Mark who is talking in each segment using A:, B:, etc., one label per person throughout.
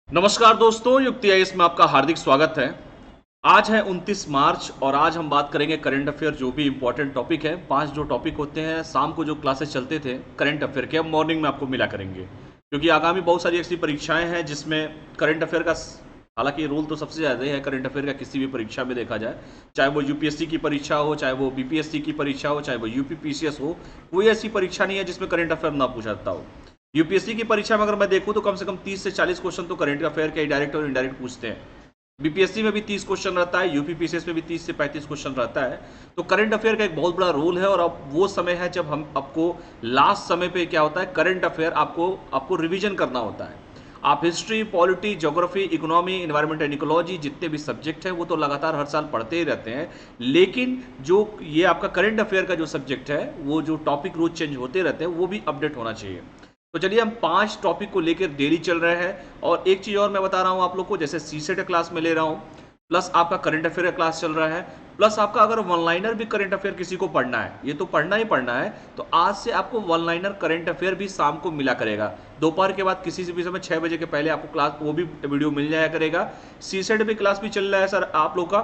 A: नमस्कार दोस्तों, युक्ति आईएएस में आपका हार्दिक स्वागत है। आज है 29 मार्च और आज हम बात करेंगे करंट अफेयर जो भी इंपॉर्टेंट टॉपिक है। 5 जो टॉपिक होते हैं शाम को जो क्लासेस चलते थे करंट अफेयर के, अब मॉर्निंग में आपको मिला करेंगे, क्योंकि आगामी बहुत सारी ऐसी परीक्षाएं हैं जिसमें करंट अफेयर का, हालांकि रोल तो सबसे ज़्यादा ही है करंट अफेयर का किसी भी परीक्षा में देखा जाए, चाहे वो यूपीएससी की परीक्षा हो, चाहे वो बीपीएससी की परीक्षा हो, चाहे वो यूपीपीसीएस हो। कोई ऐसी परीक्षा नहीं है जिसमें करंट अफेयर ना पूछा जाता हो। यूपीएससी की परीक्षा में अगर मैं देखूं तो कम से कम 30 से 40 क्वेश्चन तो करंट अफेयर के डायरेक्ट और इनडायरेक्ट पूछते हैं। बीपीएससी में भी 30 क्वेश्चन रहता है, यूपीपीसीएस में भी 30 से 35 क्वेश्चन रहता है। तो करंट अफेयर का एक बहुत बड़ा रोल है और अब वो समय है जब हम आपको लास्ट समय पे क्या होता है, करंट अफेयर आपको रिवीजन करना होता है। आप history, polity, geography, economy, environment and ecology जितने भी सब्जेक्ट है वो तो लगातार हर साल पढ़ते ही रहते हैं, लेकिन जो ये आपका करंट अफेयर का जो सब्जेक्ट है, वो जो टॉपिक रोज चेंज होते रहते हैं, वो भी अपडेट होना चाहिए। तो चलिए हम 5 टॉपिक को लेकर डेली चल रहे हैं। और एक चीज और मैं बता रहा हूं आप लोग को, जैसे सीसेट क्लास में ले रहा हूं, प्लस आपका करंट अफेयर का क्लास चल रहा है, प्लस आपका अगर वन लाइनर भी करंट अफेयर किसी को पढ़ना है, ये तो पढ़ना ही पढ़ना है, तो आज से आपको वन लाइनर करंट अफेयर भी शाम को मिला करेगा। दोपहर के बाद किसी से भी समय 6 बजे के पहले आपको क्लास वो भी वीडियो मिल जाया करेगा। सीसेट भी क्लास भी चल रहा है सर आप लोग का,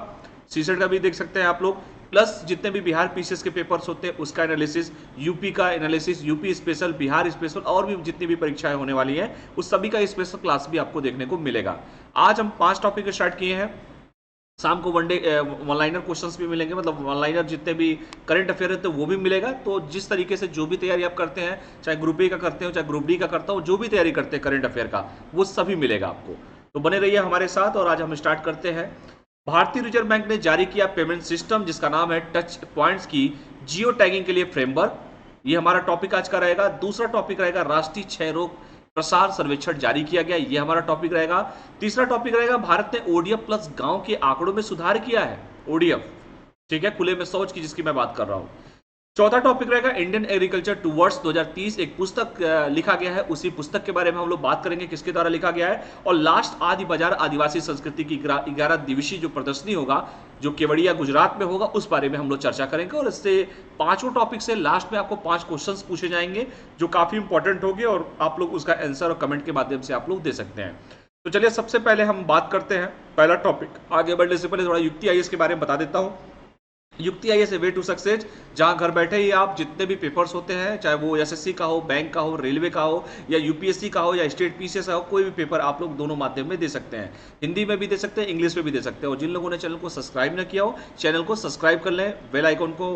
A: सीसेट का भी देख सकते हैं आप लोग, प्लस जितने भी बिहार पीसीएस के पेपर्स होते हैं उसका एनालिसिस, यूपी का analysis, UP special, Bihar special और भी जितनी भी परीक्षाएं होने वाली हैं उस सभी का स्पेशल क्लास भी आपको देखने को मिलेगा। आज हम 5 टॉपिक स्टार्ट किए हैं। शाम को वन लाइनर क्वेश्चंस भी मिलेंगे, मतलब वन लाइनर जितने भी करंट अफेयर रहते हैं वो भी मिलेगा। तो जिस तरीके से जो भी तैयारी आप करते हैं, चाहे ग्रुप ए का करते हो चाहे ग्रुप डी का करता हो, जो भी तैयारी करते हैं करंट अफेयर का, वो सभी मिलेगा आपको। तो बने रहिए हमारे साथ और आज हम स्टार्ट करते हैं। भारतीय रिजर्व बैंक ने जारी किया पेमेंट सिस्टम जिसका नाम है टच पॉइंट्स की जियो टैगिंग के लिए फ्रेमवर्क। ये हमारा टॉपिक आज का रहेगा। दूसरा टॉपिक रहेगा राष्ट्रीय क्षय रोग प्रसार सर्वेक्षण जारी किया गया, ये हमारा टॉपिक रहेगा। तीसरा टॉपिक रहेगा भारत ने ओडीएफ प्लस गांव के आंकड़ों में सुधार किया है, ओडीएफ, ठीक है, खुले में शौच की जिसकी मैं बात कर रहा हूं। चौथा टॉपिक रहेगा इंडियन एग्रीकल्चर टूवर्ड्स 2030, एक पुस्तक लिखा गया है, उसी पुस्तक के बारे में हम लोग बात करेंगे किसके द्वारा लिखा गया है। और लास्ट आदि बाजार आदिवासी संस्कृति की 11 दिवसीय जो प्रदर्शनी होगा जो केवड़िया गुजरात में होगा, उस बारे में हम लोग चर्चा करेंगे। और इससे 5 टॉपिक से लास्ट में आपको 5 क्वेश्चंस पूछे जाएंगे जो काफी इंपॉर्टेंट होंगे और आप लोग उसका आंसर और कमेंट के माध्यम से आप लोग दे सकते हैं। तो चलिए सबसे पहले हम बात करते हैं पहला टॉपिक। आगे बढ़ने से पहले थोड़ा युक्ति आईएएस के बारे में बता देता हूँ। युक्ति आईएएस वे टू सक्सेस, जहां घर बैठे ही आप जितने भी पेपर्स होते हैं, चाहे वो एसएससी का हो, बैंक का हो, रेलवे का हो, या यूपीएससी का हो, या स्टेट पीसीएस का हो, कोई भी पेपर आप लोग दोनों माध्यम में दे सकते हैं। हिंदी में भी दे सकते हैं, इंग्लिश में भी दे सकते हैं। और जिन लोगों ने चैनल को सब्सक्राइब न किया हो, चैनल को सब्सक्राइब कर लें, बेल आइकन को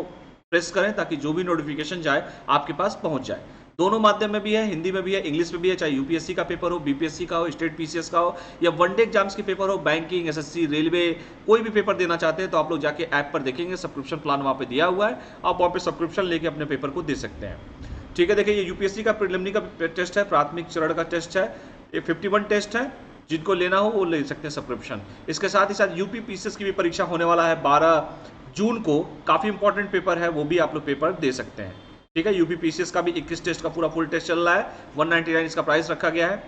A: प्रेस करें ताकि जो भी नोटिफिकेशन जाए आपके पास पहुंच जाए। दोनों माध्यम में भी है, हिंदी में भी है, इंग्लिश में भी है, चाहे यूपीएससी का पेपर हो, बीपीएससी का हो, स्टेट पीसीएस का हो, या वनडे एग्जाम्स के पेपर हो, बैंकिंग, एसएससी, रेलवे, कोई भी पेपर देना चाहते हैं तो आप लोग जाके ऐप पर देखेंगे, सब्सक्रिप्शन प्लान वहां पे दिया हुआ है, आप वहां पे सब्सक्रिप्शन लेके अपने पेपर को दे सकते हैं। ठीक है, देखिए ये यूपीएससी का प्रीलिमिनरी का टेस्ट है, प्राथमिक चरण का टेस्ट है, ये 51 टेस्ट है, जिनको लेना हो वो ले सकते हैं सब्सक्रिप्शन। इसके साथ ही साथ यूपी पीसीएस की भी परीक्षा होने वाला है 12 जून को, काफी इंपॉर्टेंट पेपर है, वो भी आप लोग पेपर दे सकते हैं। ठीक है, यूपी पीसीएस का भी 21 टेस्ट का पूरा फुल टेस्ट चल रहा है, 199 इसका प्राइस रखा गया है।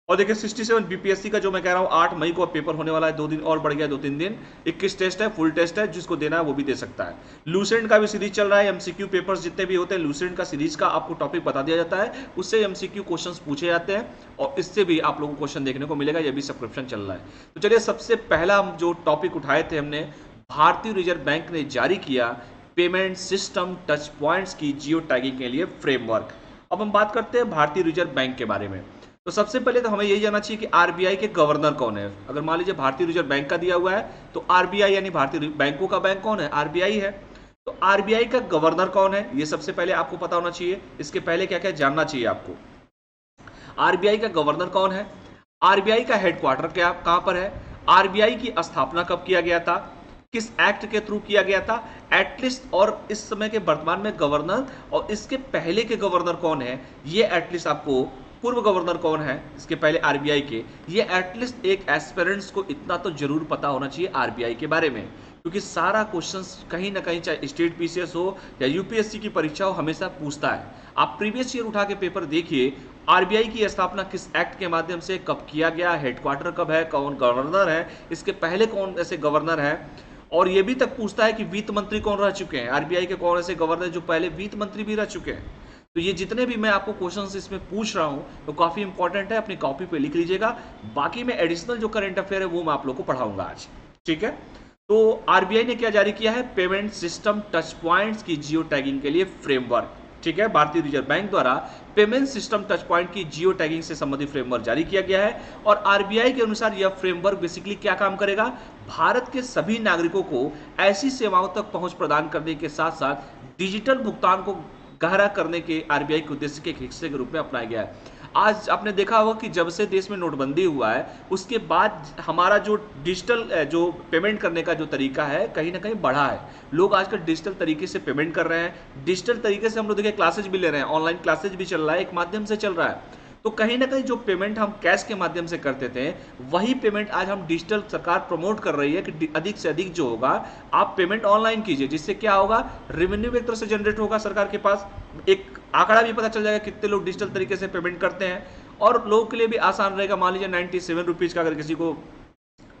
A: और देखिए 67 बीपीएससी का जो मैं कह रहा हूँ 8 मई को पेपर होने वाला है, 2 दिन और बढ़ गया, 2-3 दिन। 21 टेस्ट है, फुल टेस्ट है, जिसको देना है वो भी दे सकता है। लूसेंट का भी सीरीज चल रहा है, एमसीक्यू पेपर्स जितने भी होते हैं लूसेंट का सीरीज का आपको टॉपिक बता दिया जाता है, उससे एमसीक्यू क्वेश्चंस पूछे जाते हैं और इससे भी आप लोगों को क्वेश्चन देखने को मिलेगा, ये भी सब्सक्रिप्शन चल रहा है। तो चलिए सबसे पहला हम जो टॉपिक उठाए थे हमने, भारतीय रिजर्व बैंक ने जारी किया पेमेंट सिस्टम टच पॉइंट्स की जियो टैगिंग के लिए फ्रेमवर्क। अब हम बात करते हैं भारतीय रिजर्व बैंक के बारे में। तो सबसे पहले तो हमें यही जानना चाहिए कि आरबीआई के गवर्नर कौन है। अगर मान लीजिए भारतीय रिजर्व बैंक का दिया हुआ है तो आरबीआई यानी भारतीय बैंकों का बैंक कौन है, आरबीआई है। तो आरबीआई का गवर्नर कौन है ये सबसे पहले आपको पता होना चाहिए। इसके पहले क्या क्या जानना चाहिए आपको, आरबीआई का गवर्नर कौन है, आरबीआई का हेडक्वार्टर क्या कहां पर है, आरबीआई की स्थापना कब किया गया था, किस एक्ट के थ्रू किया गया था, एटलिस्ट, और इस समय के वर्तमान में गवर्नर और इसके पहले के गवर्नर कौन है, ये एटलिस्ट आपको, पूर्व गवर्नर कौन है इसके पहले आरबीआई के, ये एटलिस्ट एक एस्पिरेंट्स को इतना तो जरूर पता होना चाहिए आरबीआई के बारे में, क्योंकि सारा क्वेश्चंस कहीं ना कहीं, चाहे स्टेट पीसीएस हो या यूपीएससी की परीक्षा हो, हमेशा पूछता है। आप प्रीवियस ईयर उठा के पेपर देखिए, आरबीआई की स्थापना किस एक्ट के माध्यम से कब किया गया, हेडक्वार्टर कब है, कौन गवर्नर है, इसके पहले कौन ऐसे गवर्नर है, और ये भी तक पूछता है कि वित्त मंत्री कौन रह चुके हैं, आरबीआई के कौन ऐसे गवर्नर जो पहले वित्त मंत्री भी रह चुके हैं। तो ये जितने भी मैं आपको क्वेश्चंस इसमें पूछ रहा हूं तो काफी इंपॉर्टेंट है, अपनी कॉपी पे लिख लीजिएगा। बाकी में एडिशनल जो करंट अफेयर है वो मैं आप लोग को पढ़ाऊंगा आज, ठीक है। तो आरबीआई ने क्या जारी किया है, पेमेंट सिस्टम टच पॉइंट्स की जियो टैगिंग के लिए फ्रेमवर्क, ठीक है। भारतीय रिजर्व बैंक द्वारा पेमेंट सिस्टम टच पॉइंट की जियो टैगिंग से संबंधित फ्रेमवर्क जारी किया गया है। और आरबीआई के अनुसार यह फ्रेमवर्क बेसिकली क्या काम करेगा, भारत के सभी नागरिकों को ऐसी सेवाओं तक पहुंच प्रदान करने के साथ साथ डिजिटल भुगतान को गहरा करने के आरबीआई के उद्देश्य के एक हिस्से के रूप में अपनाया गया है। आज आपने देखा होगा कि जब से देश में नोटबंदी हुआ है उसके बाद हमारा जो डिजिटल जो पेमेंट करने का जो तरीका है कहीं ना कहीं बढ़ा है। लोग आजकल डिजिटल तरीके से पेमेंट कर रहे हैं, डिजिटल तरीके से हम लोग देखिए क्लासेज भी ले रहे हैं, ऑनलाइन क्लासेज भी चल रहा है, एक माध्यम से चल रहा है। तो कहीं ना कहीं जो पेमेंट हम कैश के माध्यम से करते थे वही पेमेंट आज हम डिजिटल, सरकार प्रमोट कर रही है कि अधिक से अधिक जो होगा आप पेमेंट ऑनलाइन कीजिए, जिससे क्या होगा, रेवेन्यू एक तरह से जनरेट होगा सरकार के पास, एक आंकड़ा भी पता चल जाएगा कितने लोग डिजिटल तरीके से पेमेंट करते हैं, और लोगों के लिए भी आसान रहेगा। मान लीजिए 97 रुपीज का अगर किसी को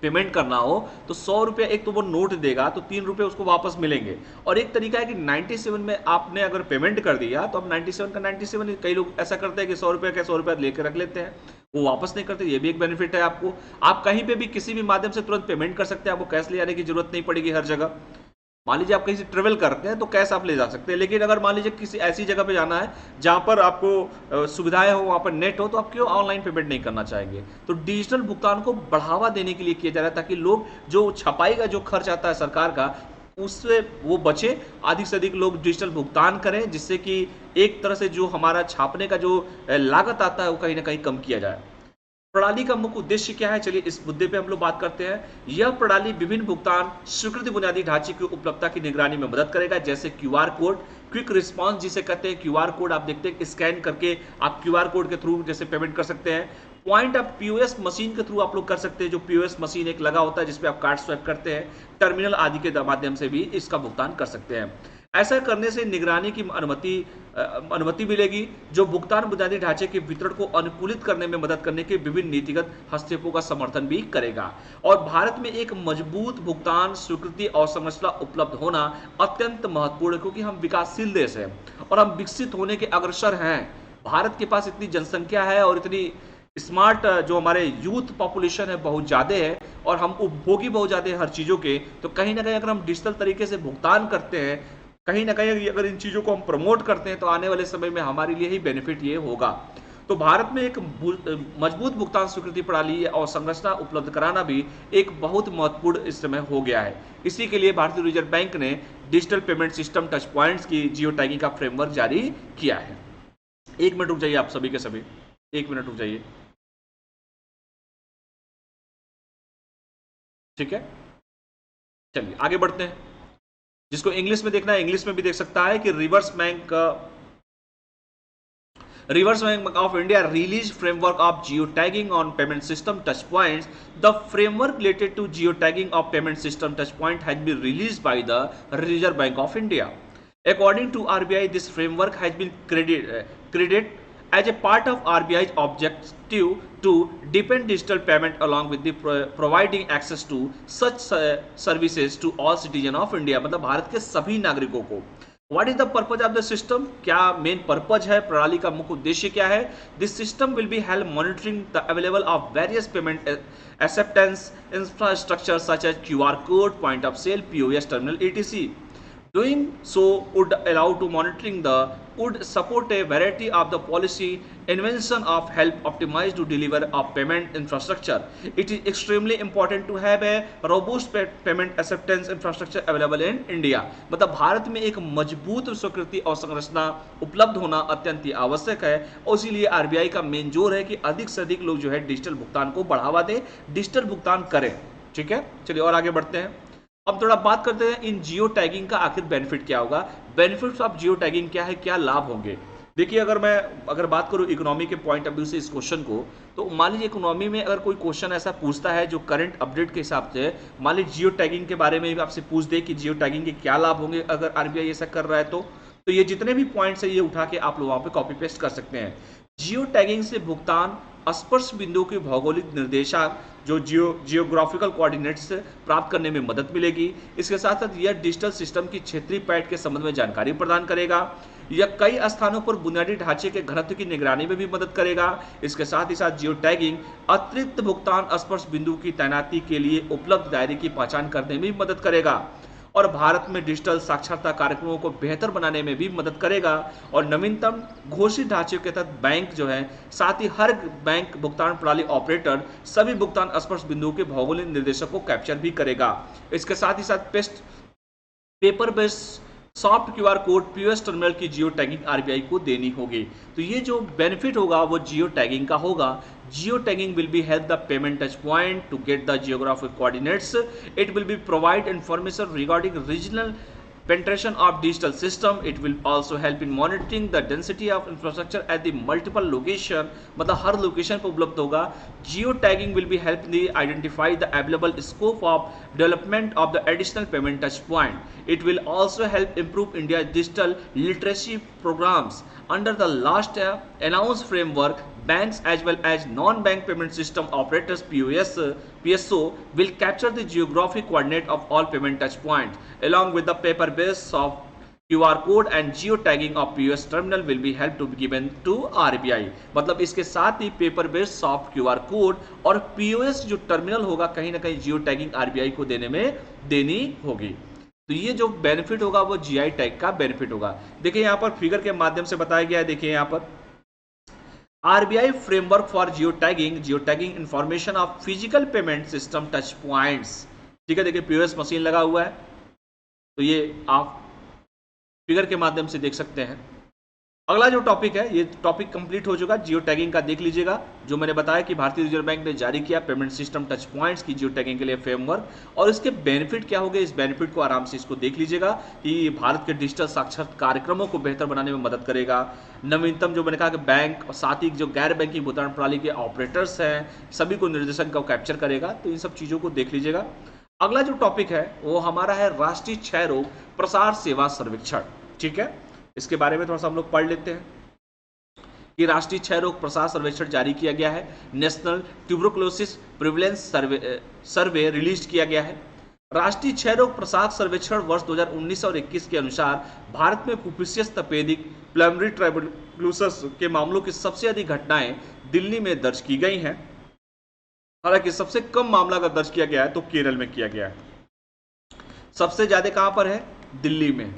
A: पेमेंट करना हो तो 100 रुपये एक तो वो नोट देगा तो 3 रुपये उसको वापस मिलेंगे। और एक तरीका है कि 97 में आपने अगर पेमेंट कर दिया तो अब 97 का 97, कई लोग ऐसा करते हैं कि 100 रुपये का 100 रुपये लेकर रख लेते हैं, वो वापस नहीं करते। ये भी एक बेनिफिट है आपको, आप कहीं पे भी किसी भी माध्यम से तुरंत पेमेंट कर सकते हैं, आपको कैश ले आने की जरूरत नहीं पड़ेगी हर जगह। मान लीजिए आप कहीं से ट्रेवल करते हैं तो कैश आप ले जा सकते हैं, लेकिन अगर मान लीजिए किसी ऐसी जगह पे जाना है जहां पर आपको सुविधाएं हो, वहां पर नेट हो, तो आप क्यों ऑनलाइन पेमेंट नहीं करना चाहेंगे। तो डिजिटल भुगतान को बढ़ावा देने के लिए किया जा रहा है ताकि लोग जो छपाई का जो खर्च आता है सरकार का उससे वो बचे, अधिक से अधिक लोग डिजिटल भुगतान करें, जिससे कि एक तरह से जो हमारा छापने का जो लागत आता है वो कहीं ना कहीं कम किया जाए। प्रणाली का मुख्य उद्देश्य क्या है, चलिए इस मुद्दे पे हम लोग बात करते हैं। यह प्रणाली विभिन्न भुगतान स्वीकृति बुनियादी ढांचे की उपलब्धता की निगरानी में मदद करेगा, जैसे क्यूआर कोड, क्विक रिस्पांस जिसे कहते हैं। क्यूआर कोड आप देखते हैं स्कैन करके आप क्यूआर कोड के थ्रू जैसे पेमेंट कर सकते हैं। पॉइंट ऑफ पीओएस मशीन के थ्रू आप लोग कर सकते हैं, जो पीओएस मशीन एक लगा होता है जिसपे आप कार्ड स्वैप करते हैं। टर्मिनल आदि के माध्यम से भी इसका भुगतान कर सकते हैं। ऐसा करने से निगरानी की अनुमति मिलेगी, जो भुगतान बुनियादी ढांचे के वितरण को अनुकूलित करने में मदद करने के विभिन्न नीतिगत हस्तक्षेपों का समर्थन भी करेगा। और भारत में एक मजबूत भुगतान स्वीकृति और संरचना उपलब्ध होना अत्यंत महत्वपूर्ण है, क्योंकि हम विकासशील देश हैं और हम विकसित होने के अग्रसर हैं। भारत के पास इतनी जनसंख्या है और इतनी स्मार्ट जो हमारे यूथ पॉपुलेशन है बहुत ज्यादा है, और हम उपभोगी बहुत ज्यादा है हर चीजों के। तो कहीं ना कहीं अगर हम डिजिटल तरीके से भुगतान करते हैं, कहीं ना कहीं अगर इन चीजों को हम प्रमोट करते हैं, तो आने वाले समय में हमारे लिए ही बेनिफिट ये होगा। तो भारत में एक मजबूत भुगतान स्वीकृति प्रणाली और संरचना उपलब्ध कराना भी एक बहुत महत्वपूर्ण इस समय हो गया है। इसी के लिए भारतीय रिजर्व बैंक ने digital payment system touch points की जियो टैगिंग का फ्रेमवर्क जारी किया है। 1 मिनट रुक जाइए आप सभी के सभी, 1 मिनट रुक जाइए, ठीक है। चलिए आगे बढ़ते हैं। जिसको इंग्लिश में देखना है इंग्लिश में भी देख सकता है कि reverse bank of India release framework of geo tagging on payment system touch points. The framework related to geo tagging of payment system touch point has been released by the reserve bank of India. According to RBI, this framework has been credited as a part of RBI's objective to deepen digital payment along with the providing access to such services to all citizens of India, मतलब भारत के सभी नागरिकों को। What is the purpose of the system? क्या main purpose है, प्रणाली का मुख्य उद्देश्य क्या है? This system will be help monitoring the available of various payment acceptance infrastructure such as QR code, point of sale, POS terminal, etc. Doing so would allow to monitoring would support a variety of the policy invention of help optimize to deliver a payment infrastructure. It is extremely important to have a robust payment acceptance infrastructure available in India. मतलब भारत में एक मजबूत स्वीकृति और संरचना उपलब्ध होना अत्यंत ही आवश्यक है, और इसीलिए आरबीआई का मेन जोर है कि अधिक से अधिक लोग जो है डिजिटल भुगतान को बढ़ावा दें, डिजिटल भुगतान करें, ठीक है। चलिए और आगे बढ़ते हैं। अब थोड़ा बात करते हैं इन जियो टैगिंग का आखिर बेनिफिट क्या होगा, बेनिफिट्स ऑफ जियो टैगिंग क्या है, क्या लाभ होंगे। देखिए अगर बात करूं इकोनॉमी के पॉइंट ऑफ व्यू से इस क्वेश्चन को, तो मान लीजिए इकोनॉमी में अगर कोई क्वेश्चन ऐसा पूछता है जो करंट अपडेट के हिसाब से, मान लीजिए जियो टैगिंग के बारे में भी आपसे पूछ दे कि जियो टैगिंग के क्या लाभ होंगे अगर आरबीआई ऐसा कर रहा है, तो ये जितने भी पॉइंट्स है ये उठा के आप लोग वहां पे कॉपी पेस्ट कर सकते हैं। जियो टैगिंग से भुगतान स्पर्श बिंदुओं की भौगोलिक निर्देशांक जो जियोग्राफिकल कोऑर्डिनेट्स प्राप्त करने में मदद मिलेगी। इसके साथ साथ यह डिजिटल सिस्टम की क्षेत्रीय पैठ के संबंध में जानकारी प्रदान करेगा। यह कई स्थानों पर बुनियादी ढांचे के घनत्व की निगरानी में भी मदद करेगा। इसके साथ ही साथ जियो टैगिंग अतिरिक्त भुगतान स्पर्श बिंदु की तैनाती के लिए उपलब्ध दायरे की पहचान करने में भी मदद करेगा और भारत में डिजिटल साक्षरता कार्यक्रमों को बेहतर बनाने में भी मदद करेगा। और नवीनतम घोषित ढांचे के तहत बैंक जो है, साथ ही हर बैंक भुगतान प्रणाली ऑपरेटर सभी भुगतान स्पर्श बिंदुओं के भौगोलिक निर्देशक को कैप्चर भी करेगा। इसके साथ ही साथ paper based soft QR code POS terminal की जियो टैगिंग आरबीआई को देनी होगी। तो ये जो बेनिफिट होगा वो जियो टैगिंग का होगा। Geo tagging will be help the payment touch point to get the geographic coordinates. It will be provide information regarding regional penetration of digital system. It will also help in monitoring the density of infrastructure at the multiple location. मतलब हर location पर उपलब्ध होगा। Geo tagging will be help the identify the available scope of development of the additional payment touch point. It will also help improve India's digital literacy programs. Under the last announced framework, banks as well as non-bank payment system operators PSO will capture the geographic coordinate of all payment touch points along with the paper-based soft QR code and geo tagging of POS terminal will be helped to be given to RBI। मतलब इसके साथ ही paper based soft QR code और POS जो terminal होगा कहीं ना कहीं जियो टैगिंग RBI को देने में देनी होगी। तो ये जो बेनिफिट होगा वो GI टैग का बेनिफिट होगा। देखिए यहाँ पर फिगर के माध्यम से बताया गया है। देखिए यहाँ पर RBI framework for geo tagging information of physical payment system touch points. ठीक है, देखिए POS मशीन लगा हुआ है, तो ये आप फिगर के माध्यम से देख सकते हैं। अगला जो टॉपिक है, ये टॉपिक कंप्लीट हो चुका जियो टैगिंग का, देख लीजिएगा। जो मैंने बताया कि भारतीय रिजर्व बैंक ने जारी किया पेमेंट सिस्टम टच पॉइंट्स की जियो टैगिंग के लिए फ्रेमवर्क, और इसके बेनिफिट क्या होंगे, इस बेनिफिट को आराम से इसको देख लीजिएगा कि भारत के डिजिटल साक्षरता कार्यक्रमों को बेहतर बनाने में मदद करेगा। नवीनतम जो मैंने कहा कि बैंक और साथ ही जो गैर बैंकिंग भुगतान प्रणाली के ऑपरेटर्स हैं सभी को निर्देशन का कैप्चर करेगा। तो इन सब चीज़ों को देख लीजिएगा। अगला जो टॉपिक है वो हमारा है राष्ट्रीय क्षय रोग प्रसार सेवा सर्वेक्षण। ठीक है, इसके बारे में थोड़ा सा हम लोग पढ़ लेते हैं कि राष्ट्रीय क्षय रोग प्रसार सर्वेक्षण जारी किया गया है। नेशनल ट्यूबरकुलोसिस प्रिविलेंस सर्वे रिलीज किया गया है। राष्ट्रीय क्षय रोग प्रसार सर्वेक्षण वर्ष 2019 और 21 के अनुसार भारत में फुफ्फुसियस तपेदिक प्लमरी ट्यूबरकुलोसिस के मामलों की सबसे अधिक घटनाएं दिल्ली में दर्ज की गई हैं। हालांकि सबसे कम मामला अगर दर्ज किया गया है तो केरल में किया गया है। सबसे ज्यादा कहां पर है, दिल्ली में।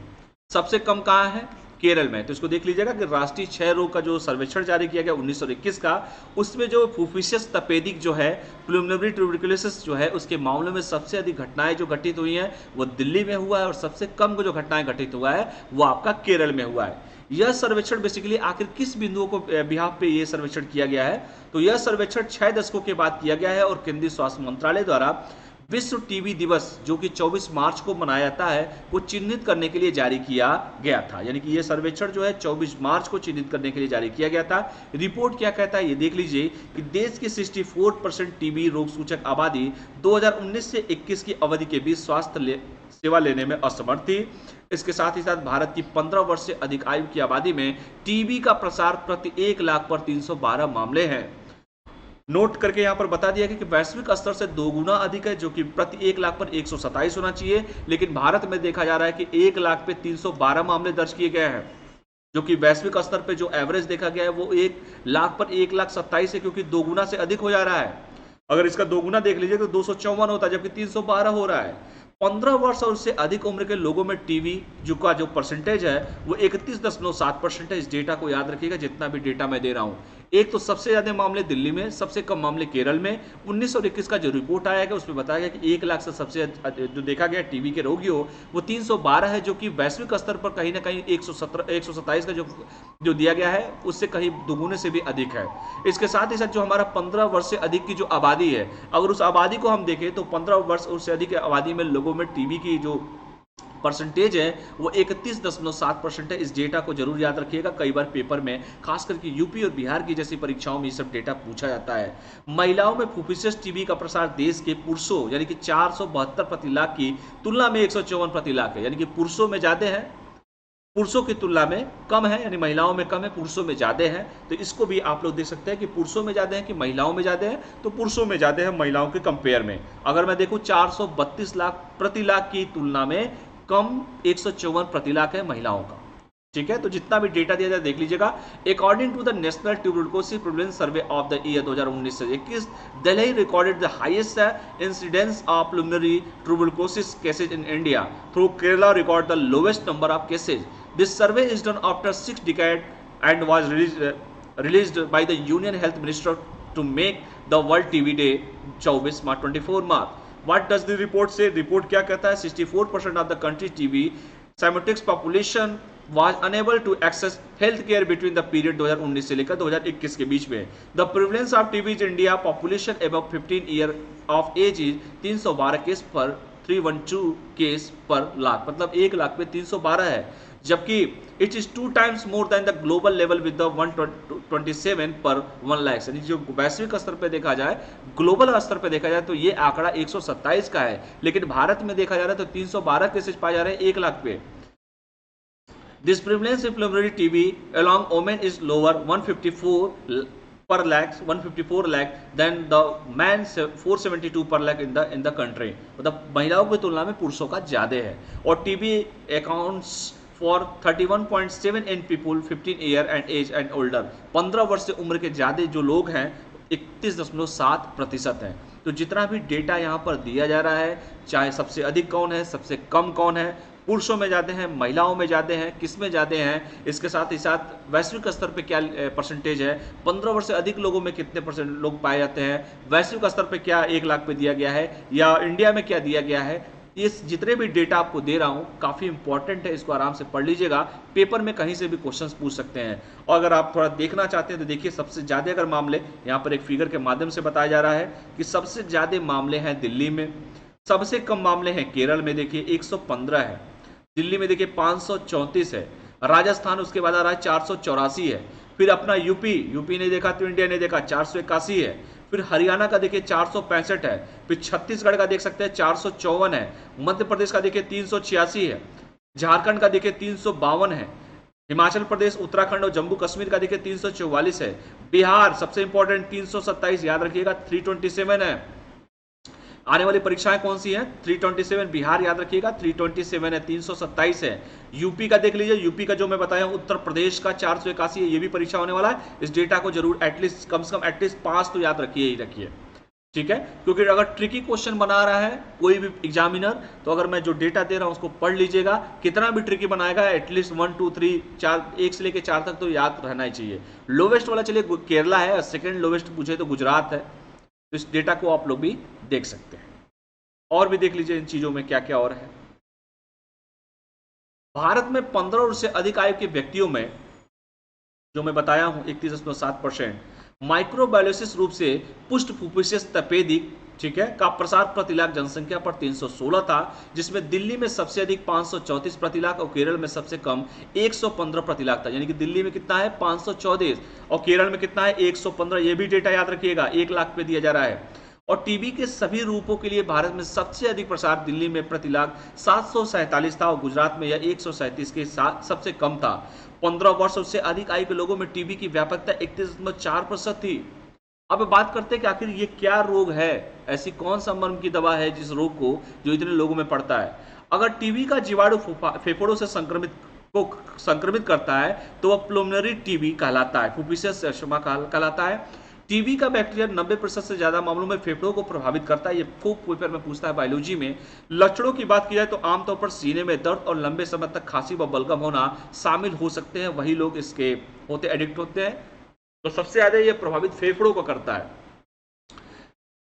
A: सबसे कम कहां है, केरल में। तो इसको देख लीजिएगा कि राष्ट्रीय क्षय रोग का जो सर्वेक्षण जारी किया गया 19 और 21 का, उसमें जो फुफ्फुसियस तपेदिक जो है प्लमरी ट्यूबरकुलोसिस जो है उसके मामले में सबसे अधिक घटनाएं जो घटित हुई हैं वो दिल्ली में हुआ है, और सबसे कम जो घटनाएं घटित हुआ है वो आपका केरल में हुआ है। यह सर्वेक्षण बेसिकली आखिर किस बिंदुओं को बिहाफ पे ये सर्वेक्षण किया गया है, तो यह सर्वेक्षण 6 दशकों के बाद किया गया है और केंद्रीय स्वास्थ्य मंत्रालय द्वारा विश्व टीबी दिवस जो कि 24 मार्च को मनाया जाता है वो चिन्हित करने के लिए जारी किया गया था। यानी कि ये सर्वेक्षण जो है 24 मार्च को चिन्हित करने के लिए जारी किया गया था। रिपोर्ट क्या कहता है ये देख लीजिए कि देश की 64% टीबी रोग सूचक आबादी 2019 से 21 की अवधि के बीच स्वास्थ्य सेवा लेने में असमर्थ थी। इसके साथ ही साथ भारत की 15 वर्ष से अधिक आयु की आबादी में टीबी का प्रसार प्रति 1 लाख पर 312 मामले हैं। नोट करके यहाँ पर बता दिया गया कि वैश्विक स्तर से 2 गुना अधिक है, जो कि प्रति 1 लाख पर 127 होना चाहिए, लेकिन भारत में देखा जा रहा है कि 1 लाख पे 312 मामले दर्ज किए गए हैं, जो कि वैश्विक स्तर पे जो एवरेज देखा गया है वो 1 लाख पर 1,27,000 है, क्योंकि 2 गुना से अधिक हो जा रहा है। अगर इसका 2 गुना देख लीजिए तो 254 होता है, जबकि 312 हो रहा है। 15 वर्ष और उससे अधिक उम्र के लोगों में टीबी का जो परसेंटेज है वो 31.7% है। इस डेटा को याद रखिएगा जितना भी डेटा मैं दे रहा हूं। एक तो सबसे ज्यादा मामले दिल्ली में, सबसे कम मामले केरल में। 19 और 21 का जो रिपोर्ट आया है उसमें बताया गया कि 1 लाख से सबसे जो देखा गया टीबी के रोगी हो वो 312 है, जो कि वैश्विक स्तर पर कहीं ना कहीं 127 का जो दिया गया है उससे कहीं दोगुने से भी अधिक है। इसके साथ ही साथ जो हमारा 15 वर्ष से अधिक की जो आबादी है, अगर उस आबादी को हम देखें तो 15 वर्ष और से अधिक आबादी में लोगों में टीबी की जो परसेंटेज है वो 31.7% है। इस डेटा को जरूर याद रखिएगा, कई बार पेपर में खास करके यूपी और बिहार की जैसी परीक्षाओं में ये सब डेटा पूछा जाता है। महिलाओं में फुफ्फुसियस टीबी का प्रसार देश के पुरुषों यानी कि 472 प्रति लाख की तुलना में 154 प्रति लाख है, यानी कि पुरुषों में ज्यादा है पुरुषों की तुलना में कम है, यानी महिलाओं में कम है, पुरुषों में ज़्यादा है। तो इसको भी आप लोग देख सकते हैं कि पुरुषों में ज़्यादा है कि महिलाओं में ज़्यादा है, तो पुरुषों में ज़्यादा है महिलाओं के कंपेयर में। अगर मैं देखूं 432 लाख प्रति लाख की तुलना में कम 154 प्रति लाख है महिलाओं का। ठीक है, तो जितना भी डेटा दिया जाए देख लीजिएगा। According to the national tuberculosis prevalence survey of the year 2019 से 21, Delhi recorded the highest incidence of pulmonary tuberculosis cases in India through Kerala record the lowest number of cases. This survey is done after 6 decades and was released by the Union Health Minister to make the World TB Day 24 March 24 March. What does the report say? Report क्या कहता है? 64% of the country's TB symptomatic population was unable to access health care between the period 2019 से लेकर 2021 के बीच में। The prevalence of TB in India population above 15 year of age is 312 case पर 312 case पर लाख, मतलब 1 लाख पे 312 है, जबकि it is 2 times more than the global level with the 127 पर 1 लाख। यानी जो वैश्विक स्तर पे देखा जाए, ग्लोबल स्तर पे देखा जाए तो ये आंकड़ा 127 का है, लेकिन भारत में देखा जा रहा है तो 312 केसेज पाए जा रहे हैं 1 लाख पे। This prevalence in pulmonary TB along women is lower 154 per lakh 154 lakh than the man 472 per lakh in the country. मतलब महिलाओं की तुलना में पुरुषों का ज्यादा है। और TB accounts for 31.7 in people 15 year and age and older. 15 वर्ष से उम्र के ज्यादा जो लोग हैं 31.7% हैं। तो जितना भी डेटा यहाँ पर दिया जा रहा है, चाहे सबसे अधिक कौन है सबसे कम कौन है, पुरुषों में ज़्यादा हैं महिलाओं में ज़्यादा हैं, किस में ज़्यादा हैं, इसके साथ ही साथ वैश्विक स्तर पे क्या परसेंटेज है, 15 वर्ष से अधिक लोगों में कितने परसेंट लोग पाए जाते हैं, वैश्विक स्तर पे क्या 1 लाख पे दिया गया है या इंडिया में क्या दिया गया है। ये जितने भी डेटा आपको दे रहा हूँ काफ़ी इंपॉर्टेंट है, इसको आराम से पढ़ लीजिएगा, पेपर में कहीं से भी क्वेश्चंस पूछ सकते हैं। और अगर आप थोड़ा देखना चाहते हैं तो देखिए सबसे ज़्यादा अगर मामले यहाँ पर एक फिगर के माध्यम से बताया जा रहा है कि सबसे ज़्यादा मामले हैं दिल्ली में, सबसे कम मामले हैं केरल में, देखिए 115 है, दिल्ली में देखिए 534 है, राजस्थान उसके बाद आ रहा है 484 है, फिर अपना यूपी ने देखा तो इंडिया ने देखा 481 है, फिर हरियाणा का देखिए 465 है, फिर छत्तीसगढ़ का देख सकते हैं 454 है, मध्य प्रदेश का देखिए 386 है, झारखंड का देखिए 352 है, हिमाचल प्रदेश उत्तराखंड और जम्मू कश्मीर का देखिए 344 है, बिहार सबसे इंपॉर्टेंट 327 याद रखिएगा, 327 है। आने वाली परीक्षाएं कौन सी हैं? 327 बिहार याद रखिएगा, 327 है, 327 है। यूपी का देख लीजिए, यूपी का जो मैं बताया हूं उत्तर प्रदेश का 481 है, ये भी परीक्षा होने वाला है। इस डेटा को जरूर एटलीस्ट कम से कम एटलीस्ट 5 तो याद रखिए ही रखिए, ठीक है, क्योंकि अगर ट्रिकी क्वेश्चन बना रहा है कोई भी एग्जामिनर तो अगर मैं जो डेटा दे रहा हूं उसको पढ़ लीजिएगा, कितना भी ट्रिकी बनाएगा एटलीस्ट 1 2 3 4 1 से लेकर 4 तक तो याद रहना ही चाहिए। लोवेस्ट वाला चलिए केरला है, सेकेंड लोवेस्ट पूछे तो गुजरात है, तो इस डेटा को आप लोग भी देख सकते हैं। और भी देख लीजिए इन चीजों में क्या क्या और है। भारत में 15 वर्ष से अधिक आयु के व्यक्तियों में जो मैं बताया हूं 31.7% माइक्रोबायोसिस रूप से पुष्ट फुफ्फुसियस तपेदिक, ठीक है, का प्रसार प्रति लाख जनसंख्या पर 316 था, जिसमें दिल्ली में सबसे अधिक 534 प्रति लाख और केरल में सबसे कम 115 प्रति लाख था। यानी कि दिल्ली में कितना है 534 और केरल में कितना है 115। ये भी डेटा याद रखिएगा, 1 लाख पे दिया जा रहा है। और टीबी के सभी रूपों के लिए भारत में सबसे अधिक प्रसार दिल्ली में प्रति लाख 747 था और गुजरात में यह 137 के साथ सबसे कम था। 15 वर्ष उससे अधिक आयु के लोगों में टीबी की व्यापकता 31.4% थी। अब बात करते हैं कि आखिर ये क्या रोग है, ऐसी कौन सा मर्म की दवा है जिस रोग को जो इतने लोगों में पड़ता है। अगर टीबी का जीवाणु फेफड़ों से संक्रमित करता है तो वह प्लुमिनरी टीबी कहलाता है, फुफ्फुसियस अस्थमा कहलाता है। टीबी का बैक्टीरिया 90% से ज्यादा मामलों में फेफड़ों को प्रभावित करता है। ये खूब पेपर में पूछता है बायोलॉजी में। लक्षणों की बात की जाए तो आमतौर पर सीने में दर्द और लंबे समय तक खांसी व बलगम होना शामिल हो सकते हैं। वही लोग इसके एडिक्ट होते हैं, तो सबसे ज्यादा ये प्रभावित फेफड़ों को करता है।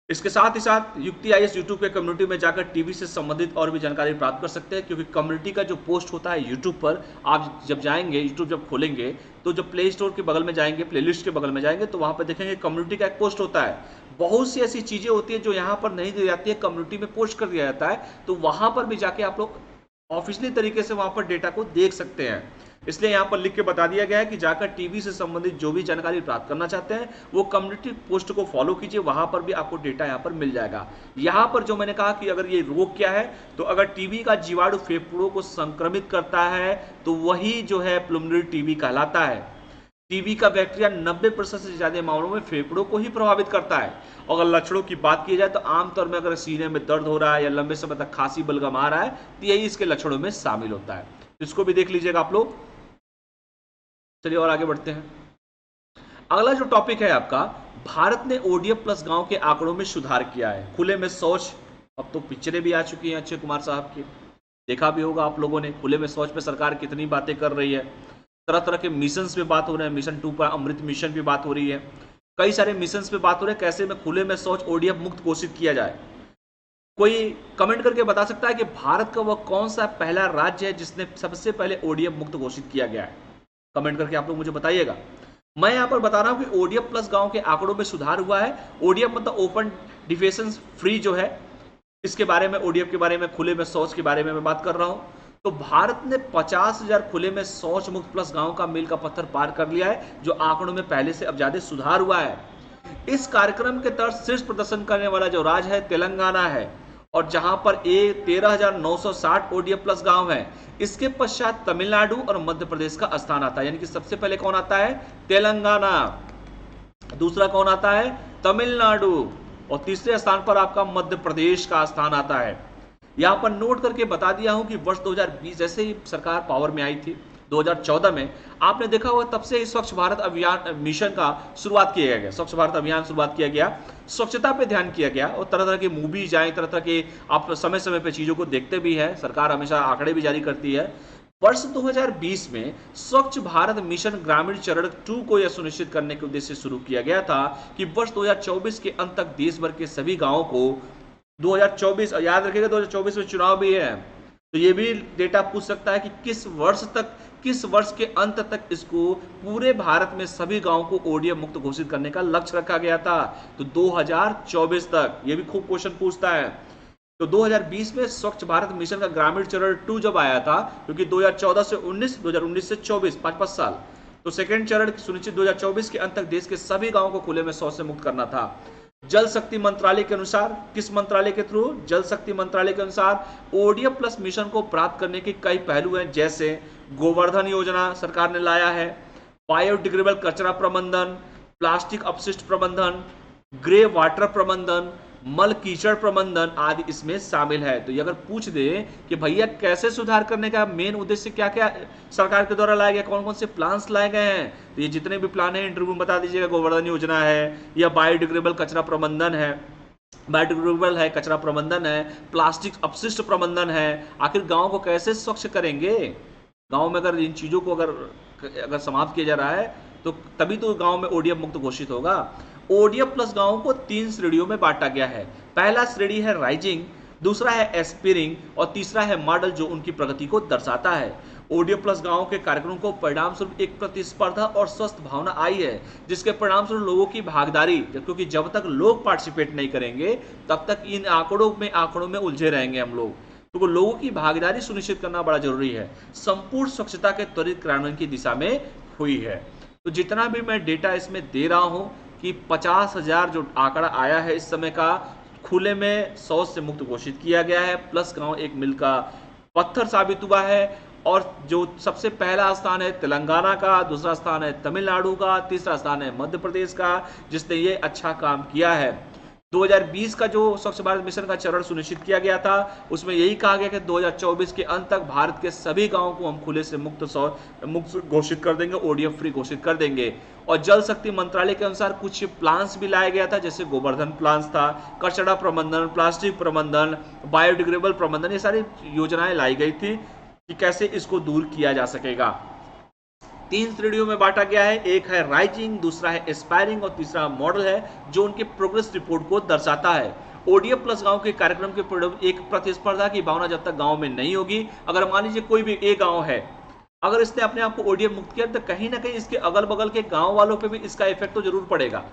A: इसके साथ ही साथ युक्ति आईएएस यूट्यूब के कम्युनिटी में जाकर टीबी से संबंधित और भी जानकारी प्राप्त कर सकते हैं, क्योंकि कम्युनिटी का जो पोस्ट होता है यूट्यूब पर, आप जब जाएंगे यूट्यूब जब खोलेंगे तो जब प्ले स्टोर के बगल में जाएंगे, प्लेलिस्ट के बगल में जाएंगे तो वहां पर देखेंगे कम्युनिटी का एक पोस्ट होता है। बहुत सी ऐसी चीजें होती है जो यहाँ पर नहीं दी जाती है, कम्युनिटी में पोस्ट कर दिया जाता है, तो वहां पर भी जाके आप लोग ऑफिशियली तरीके से वहां पर डेटा को देख सकते हैं। इसलिए यहाँ पर लिख के बता दिया गया है कि जाकर टीबी से संबंधित जो भी जानकारी प्राप्त करना चाहते हैं वो कम्युनिटी पोस्ट को फॉलो कीजिए, वहां पर भी आपको डेटा यहाँ पर मिल जाएगा। यहाँ पर जो मैंने कहा कि अगर ये रोग क्या है, तो अगर टीबी का जीवाणु फेफड़ों को संक्रमित करता है तो वही जो है प्लुमनरी टीबी कहलाता है। टीबी का बैक्टीरिया 90% से ज्यादा मामलों में फेफड़ों को ही प्रभावित करता है। अगर लक्षणों की बात की जाए तो आमतौर में अगर सीने में दर्द हो रहा है या लंबे समय तक खांसी बलगम आ रहा है तो यही इसके लक्षणों में शामिल होता है। इसको भी देख लीजिएगा आप लोग। चलिए और आगे बढ़ते हैं। अगला जो टॉपिक है आपका, भारत ने ओडीएफ प्लस गांव के आंकड़ों में सुधार किया है। खुले में शौच, अब तो पिक्चरें भी आ चुकी हैं अक्षय कुमार साहब की, देखा भी होगा आप लोगों ने। खुले में शौच पे सरकार कितनी बातें कर रही है, तरह तरह के मिशन पे बात हो रहे हैं। मिशन 2 पर अमृत मिशन पे बात हो रही है, कई सारे मिशन पे बात हो रहे हैं कैसे में खुले में शौच ओडीएफ मुक्त घोषित किया जाए। कोई कमेंट करके बता सकता है कि भारत का वह कौन सा पहला राज्य है जिसने सबसे पहले ओडीएफ मुक्त घोषित किया गया है? कमेंट करके आप लोग मुझे बताइएगा। मैं यहां पर बता रहा हूं कि ओडीएफ प्लस गांव के आंकड़ों में सुधार हुआ है। ओडीएफ मतलब ओपन डिफेशन फ्री जो है, इसके बारे में, ओडीएफ के बारे में, खुले में शौच के बारे में मैं बात कर रहा हूं। तो भारत ने 50,000 खुले में शौच मुक्त प्लस गांव का मील का पत्थर पार कर लिया है, जो आंकड़ों में पहले से अब ज्यादा सुधार हुआ है। इस कार्यक्रम के तहत शीर्ष प्रदर्शन करने वाला जो राज्य है तेलंगाना है, और जहां पर 13,960 ओडीएफ प्लस गांव है। इसके पश्चात तमिलनाडु और मध्य प्रदेश का स्थान आता है। यानी कि सबसे पहले कौन आता है? तेलंगाना, दूसरा कौन आता है? तमिलनाडु, और तीसरे स्थान पर आपका मध्य प्रदेश का स्थान आता है। यहां पर नोट करके बता दिया हूं कि वर्ष 2020 जैसे ही सरकार पावर में आई थी 2014 में, आपने देखा होगा तब से ही स्वच्छ भारत अभियान मिशन का शुरुआत किया गया, स्वच्छ भारत अभियान शुरुआत किया गया, स्वच्छता पे ध्यान किया गया, और तरह तरह की मूवीज आए, तरह तरह के आप समय समय पे चीजों को देखते भी है। सरकार हमेशा आंकड़े भी जारी करती है। वर्ष 2020 में स्वच्छ भारत मिशन ग्रामीण चरण 2 को यह सुनिश्चित करने के उद्देश्य से शुरू किया गया था कि वर्ष 2024 के अंत तक देश भर के सभी गांवों को 2024, याद रखिएगा 2024 में चुनाव भी है, तो ये भी डेटा पूछ सकता है कि किस वर्ष के अंत तक इसको पूरे भारत में सभी गांवों को ओडीएफ मुक्त घोषित करने का लक्ष्य रखा गया था। तो 2024 तक, ये भी खूब क्वेश्चन पूछता है। तो 2020 में स्वच्छ भारत मिशन का ग्रामीण चरण 2 जब आया था, क्योंकि 2014 से 19, 2019 से 24, 5-5 साल, तो सेकेंड चरण सुनिश्चित 2024 के अंत तक देश के सभी गांवों को खुले में शौच से मुक्त करना था। जल शक्ति मंत्रालय के अनुसार, किस मंत्रालय के थ्रू? जल शक्ति मंत्रालय के अनुसार ओडीएफ प्लस मिशन को प्राप्त करने के कई पहलू हैं, जैसे गोवर्धन योजना सरकार ने लाया है, बायोडिग्रेडेबल कचरा प्रबंधन, प्लास्टिक अपशिष्ट प्रबंधन, ग्रे वाटर प्रबंधन, मल कीचड़ प्रबंधन आदि इसमें शामिल है। तो ये अगर पूछ दे कि भैया कैसे सुधार करने का मेन उद्देश्य क्या क्या सरकार के द्वारा लाए गए, कौन कौन से प्लान्स लाए गए हैं, तो ये जितने भी प्लान है इंटरव्यू में बता दीजिएगा। गोवर्धन योजना है, या बायोडिग्रेडेबल कचरा प्रबंधन है, बायोडिग्रेडेबल है, कचरा प्रबंधन है, प्लास्टिक अपशिष्ट प्रबंधन है। आखिर गांव को कैसे स्वच्छ करेंगे? गांव में अगर इन चीजों को अगर समाप्त किया जा रहा है तो तभी तो गांव में ओडीएफ मुक्त घोषित होगा। ओडीएफ प्लस गांवों को 3 श्रेणियों में बांटा गया है। पहला श्रेणी है राइजिंग, दूसरा है एस्पिरिंग, और तीसरा है मॉडल, जो उनकी प्रगति को दर्शाता है। ओडीएफ प्लस गांवों के कार्यक्रम को परिणाम स्वरूप एक प्रतिस्पर्धा और स्वस्थ भावना आई है, जिसके परिणाम स्वरूप लोगों की भागीदारी, क्योंकि जब तक लोग पार्टिसिपेट नहीं करेंगे तब तक इन आंकड़ों में उलझे रहेंगे हम लोग। तो लोगों की भागीदारी सुनिश्चित करना बड़ा जरूरी है। संपूर्ण स्वच्छता के त्वरित क्रियान्वयन की दिशा में हुई है। तो जितना भी मैं डेटा इसमें दे रहा हूं कि 50,000 जो आंकड़ा आया है इस समय का, खुले में शौच से मुक्त घोषित किया गया है, प्लस गांव एक मील का पत्थर साबित हुआ है। और जो सबसे पहला स्थान है तेलंगाना का, दूसरा स्थान है तमिलनाडु का, तीसरा स्थान है मध्य प्रदेश का, जिसने ये अच्छा काम किया है। 2020 का जो स्वच्छ भारत मिशन का चरण सुनिश्चित किया गया था, उसमें यही कहा गया कि 2024 के अंत तक भारत के सभी गांवों को हम खुले से मुक्त घोषित कर देंगे, ओडीएफ फ्री घोषित कर देंगे। और जल शक्ति मंत्रालय के अनुसार कुछ प्लान्स भी लाया गया था, जैसे गोवर्धन प्लान्स था, कचरा प्रबंधन, प्लास्टिक प्रबंधन, बायोडिग्रेडेबल प्रबंधन, ये सारी योजनाएं लाई गई थी कि कैसे इसको दूर किया जा सकेगा। 3 श्रेणियों में बांटा गया है, एक है राइजिंग, दूसरा है एस्पायरिंग और तीसरा मॉडल है, जो उनके प्रोग्रेस रिपोर्ट को दर्शाता है। ओडीएफ प्लस गांव के कार्यक्रम के एक प्रतिस्पर्धा की भावना जब तक गांव में नहीं होगी, अगर मान लीजिए कोई भी एक गांव है, अगर इसने अपने आप को ओडीएफ मुक्त किया तो कहीं ना कहीं इसके अगल बगल के गांव वालों पे भी इसका इफेक्ट तो जरूर पड़ेगा।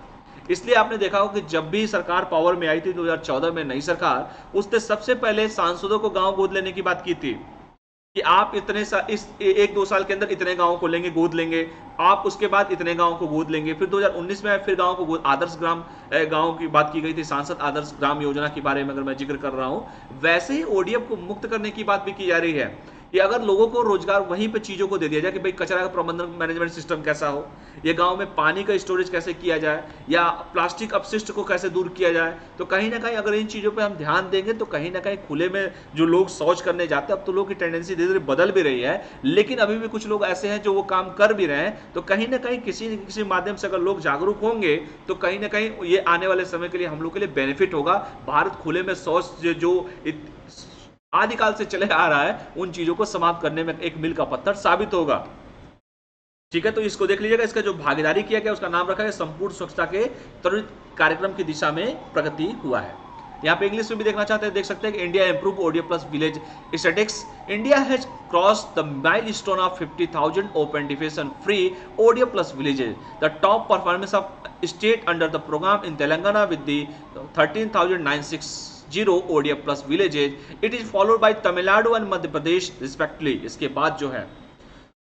A: इसलिए आपने देखा हो कि जब भी सरकार पावर में आई थी 2014 में, नई सरकार, उसने सबसे पहले सांसदों को गांव गोद लेने की बात की थी। कि आप इतने इस 1-2 साल के अंदर इतने गांवों को लेंगे, गोद लेंगे, आप उसके बाद इतने गांवों को गोद लेंगे, फिर 2019 में फिर गांवों को गोद, आदर्श ग्राम गांव की बात की गई थी, सांसद आदर्श ग्राम योजना के बारे में अगर मैं जिक्र कर रहा हूं, वैसे ही ओडीएफ को मुक्त करने की बात भी की जा रही है कि अगर लोगों को रोजगार वहीं पे चीजों को दे दिया जाए कि भाई कचरा का प्रबंधन मैनेजमेंट सिस्टम कैसा हो, ये गांव में पानी का स्टोरेज कैसे किया जाए, या प्लास्टिक अपशिष्ट को कैसे दूर किया जाए, तो कहीं ना कहीं अगर इन चीजों पे हम ध्यान देंगे तो कहीं ना कहीं खुले में जो लोग शौच करने जाते हैं, अब तो लोग की टेंडेंसी धीरे धीरे बदल भी रही है, लेकिन अभी भी कुछ लोग ऐसे हैं जो वो काम कर भी रहे हैं, तो कहीं ना कहीं किसी न किसी माध्यम से अगर लोग जागरूक होंगे तो कहीं ना कहीं ये आने वाले समय के लिए हम लोग के लिए बेनिफिट होगा। भारत खुले में शौच जो आदिकाल से चले आ रहा है, उन चीजों को समाप्त करने में एक मील का पत्थर साबित होगा। ठीक है, तो इसको देख लीजिएगा। इसका जो भागीदारी किया गया उसका नाम रखा है संपूर्ण स्वच्छता के त्वरित कार्यक्रम की दिशा में प्रगति हुआ है। यहाँ पे इंग्लिश में भी देखना चाहते हैं, देख सकते हैं कि India improve ODF plus village statistics. India has crossed the milestone of 50,000 open defecation free ODF plus villages, the top performance of state under the program in Telangana with the 13,960 ODF plus villages. It is followed by Tamil Nadu and Madhya Pradesh respectively. इसके बाद जो है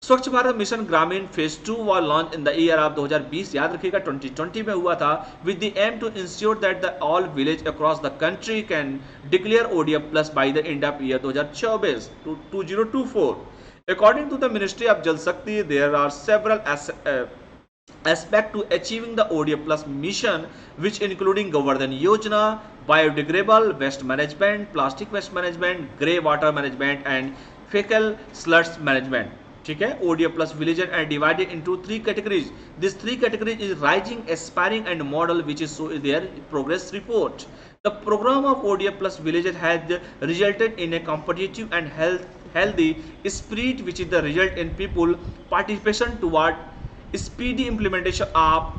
A: स्वच्छ Bharat mission Grameen phase 2 was launched in the year of 2020, याद रखिएगा 2020 में हुआ था, with the aim to ensure that the all village across the country can declare ODF plus by the end of year 2024 to 2024. According to the Ministry of Jal Shakti, there are several aspect to achieving the ODF plus mission, which including Govardhan Yojana, biodegradable waste management, plastic waste management, grey water management and fecal sludge management. ठीक है, ODF plus villages are divided into 3 categories. These 3 categories is rising, aspiring and model, which is so their progress report. The program of ODF plus villages has resulted in a competitive and healthy spirit, which is the result in people participation toward speedy implementation of,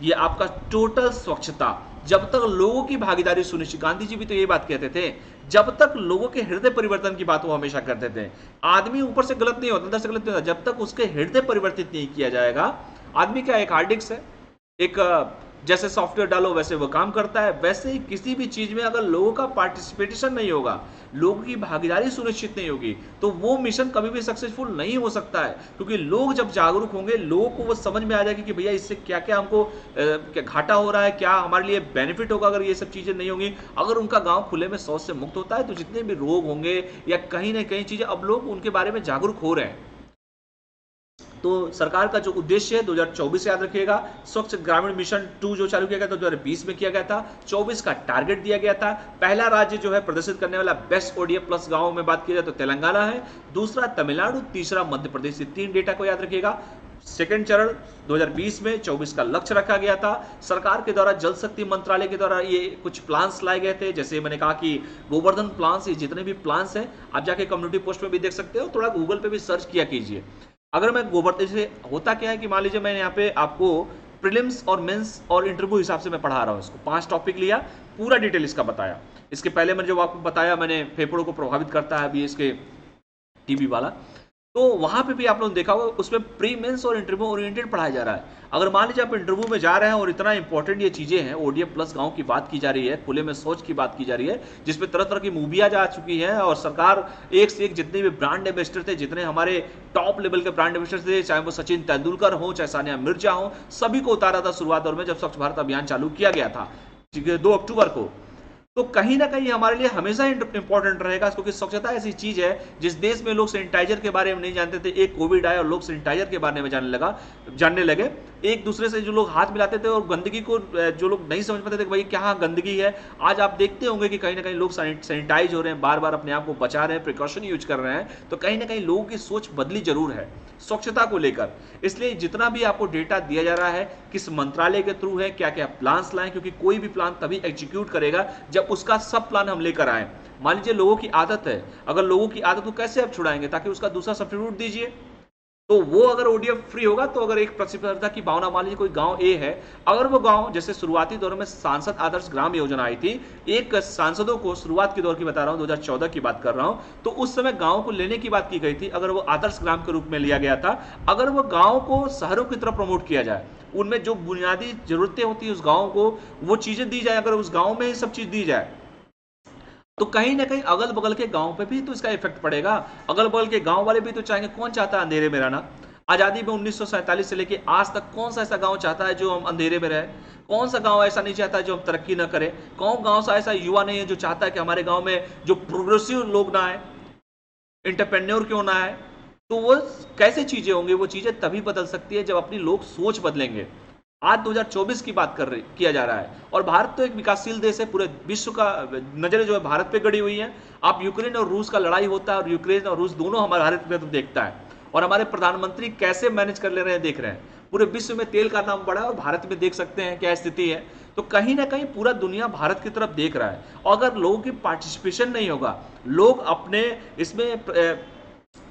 A: ये आपका total स्वच्छता। जब तक लोगों की भागीदारी सुनिश्चित, गांधी जी भी तो ये बात कहते थे, जब तक लोगों के हृदय परिवर्तन की बात वो हमेशा करते थे। आदमी ऊपर से गलत नहीं होता, अंदर से गलत नहीं होता, जब तक उसके हृदय परिवर्तित नहीं किया जाएगा। आदमी क्या एक हार्ड डिस्क है, एक जैसे सॉफ्टवेयर डालो वैसे वो काम करता है, वैसे ही किसी भी चीज में अगर लोगों का पार्टिसिपेशन नहीं होगा, लोगों की भागीदारी सुनिश्चित नहीं होगी, तो वो मिशन कभी भी सक्सेसफुल नहीं हो सकता है। क्योंकि लोग जब जागरूक होंगे, लोगों को वो समझ में आ जाएगी कि भैया इससे क्या क्या हमको क्या घाटा हो रहा है, क्या हमारे लिए बेनिफिट होगा अगर ये सब चीजें नहीं होंगी। अगर उनका गाँव खुले में शौच से मुक्त होता है तो जितने भी रोग होंगे या कहीं ना कहीं चीजें, अब लोग उनके बारे में जागरूक हो रहे हैं। तो सरकार का जो उद्देश्य है 2024 याद रखिएगा, स्वच्छ ग्रामीण मिशन 2 जो चालू किया गया था 2020 में किया गया था, 24 का टारगेट दिया गया था। पहला राज्य जो है प्रदर्शित करने वाला बेस्ट ओडीएफ प्लस गांव में बात की जाए तो तेलंगाना है, दूसरा तमिलनाडु, तीसरा मध्य प्रदेश। 3 डेटा को याद रखिएगा। सेकेंड चरण 2020 में 24 का लक्ष्य रखा गया था। सरकार के द्वारा जल शक्ति मंत्रालय के द्वारा ये कुछ प्लान्स लाए गए थे, जैसे मैंने कहा कि गोवर्धन प्लान्स, ये जितने भी प्लान्स हैं आप जाके कम्युनिटी पोस्ट में भी देख सकते हो, थोड़ा गूगल पे भी सर्च किया कीजिए। अगर मैं गोवर्धन से, होता क्या है कि मान लीजिए मैंने यहाँ पे आपको प्रीलिम्स और मेंस और इंटरव्यू हिसाब से मैं पढ़ा रहा हूँ, इसको 5 टॉपिक लिया, पूरा डिटेल इसका बताया। इसके पहले मैंने जो आपको बताया, मैंने फेफड़ों को प्रभावित करता है अभी इसके टीबी वाला, तो वहां पे भी आप लोगों ने देखा होगा, उसमें प्री मेंस और इंटरव्यू ओरिएंटेड पढ़ाया जा रहा है। अगर मान लीजिए आप इंटरव्यू में जा रहे हैं और इतना इंपॉर्टेंट ये चीजें हैं, ओडीएफ प्लस गांव की बात की जा रही है, खुले में सोच की बात की जा रही है, जिसपे तरह तरह की मूवियां जा चुकी हैं, और सरकार एक से एक जितने भी ब्रांड एम्बेसडर थे, जितने हमारे टॉप लेवल के ब्रांड एम्बेसडर थे, चाहे वो सचिन तेंदुलकर हो, चाहे सानिया मिर्जा हो, सभी को उतारा था शुरुआत दौर में जब स्वच्छ भारत अभियान चालू किया गया था 2 अक्टूबर को। तो कहीं ना कहीं हमारे लिए हमेशा इंपॉर्टेंट रहेगा, क्योंकि स्वच्छता ऐसी चीज है, जिस देश में लोग सैनिटाइजर के बारे में नहीं जानते थे, एक कोविड आया और लोग सैनिटाइजर के बारे में जानने लगे, एक दूसरे से जो लोग हाथ मिलाते थे और गंदगी को जो लोग नहीं समझ पाते थे कि भाई क्या गंदगी है, आज आप देखते होंगे कि कहीं ना कहीं लोग सैनिटाइज हो रहे हैं, बार बार अपने आप को बचा रहे हैं, प्रिकॉशन यूज कर रहे हैं। तो कहीं ना कहीं लोगों की सोच बदली जरूर है स्वच्छता को लेकर। इसलिए जितना भी आपको डेटा दिया जा रहा है, किस मंत्रालय के थ्रू है, क्या क्या प्लान्स लाएं, क्योंकि कोई भी प्लान तभी एग्जीक्यूट करेगा जब उसका सब प्लान हम लेकर आए। मान लीजिए लोगों की आदत है, अगर लोगों की आदत को कैसे आप छुड़ाएंगे, ताकि उसका दूसरा सब्स्टिट्यूट दीजिए। तो वो अगर ओडीएफ फ्री होगा, तो अगर एक प्रतिस्पर्धा की भावना, मान लीजिए कोई गांव ए है, अगर वो गांव, जैसे शुरुआती दौर में सांसद आदर्श ग्राम योजना आई थी, एक सांसदों को, शुरुआत के दौर की बता रहा हूं, 2014 की बात कर रहा हूं, तो उस समय गांव को लेने की बात की गई थी। अगर वो आदर्श ग्राम के रूप में लिया गया था, अगर वो गांव को शहरों की तरफ प्रमोट किया जाए, उनमें जो बुनियादी जरूरतें होती है उस गांव को वो चीजें दी जाए, अगर उस गांव में ही सब चीज दी जाए, तो कहीं ना कहीं अगल बगल के गांव पे भी तो इसका इफेक्ट पड़ेगा। अगल बगल के गांव वाले भी तो चाहेंगे, कौन चाहता है अंधेरे में रहना? आजादी में 1947 से लेके आज तक कौन सा ऐसा गांव चाहता है जो हम अंधेरे में रहे? कौन सा गांव ऐसा नहीं चाहता है जो हम तरक्की ना करें? कौन गांव सा ऐसा युवा नहीं है जो चाहता है कि हमारे गांव में जो प्रोग्रेसिव लोग ना आए, एंटरप्रेन्योर क्यों ना आए? तो वो कैसे चीजें होंगी? वो चीजें तभी बदल सकती है जब अपनी लोग सोच बदलेंगे। आज 2024 की बात किया जा रहा है और भारत तो एक विकासशील देश है, पूरे विश्व का नजरें जो है भारत पे गड़ी हुई है। आप यूक्रेन और रूस का लड़ाई होता है और यूक्रेन और रूस दोनों हमारे भारत में तो देखता है, और हमारे प्रधानमंत्री कैसे मैनेज कर ले रहे हैं देख रहे हैं। पूरे विश्व में तेल का दाम बढ़ा है और भारत में देख सकते हैं क्या स्थिति है। तो कहीं ना कहीं पूरा दुनिया भारत की तरफ देख रहा है, और अगर लोगों की पार्टिसिपेशन नहीं होगा, लोग अपने इसमें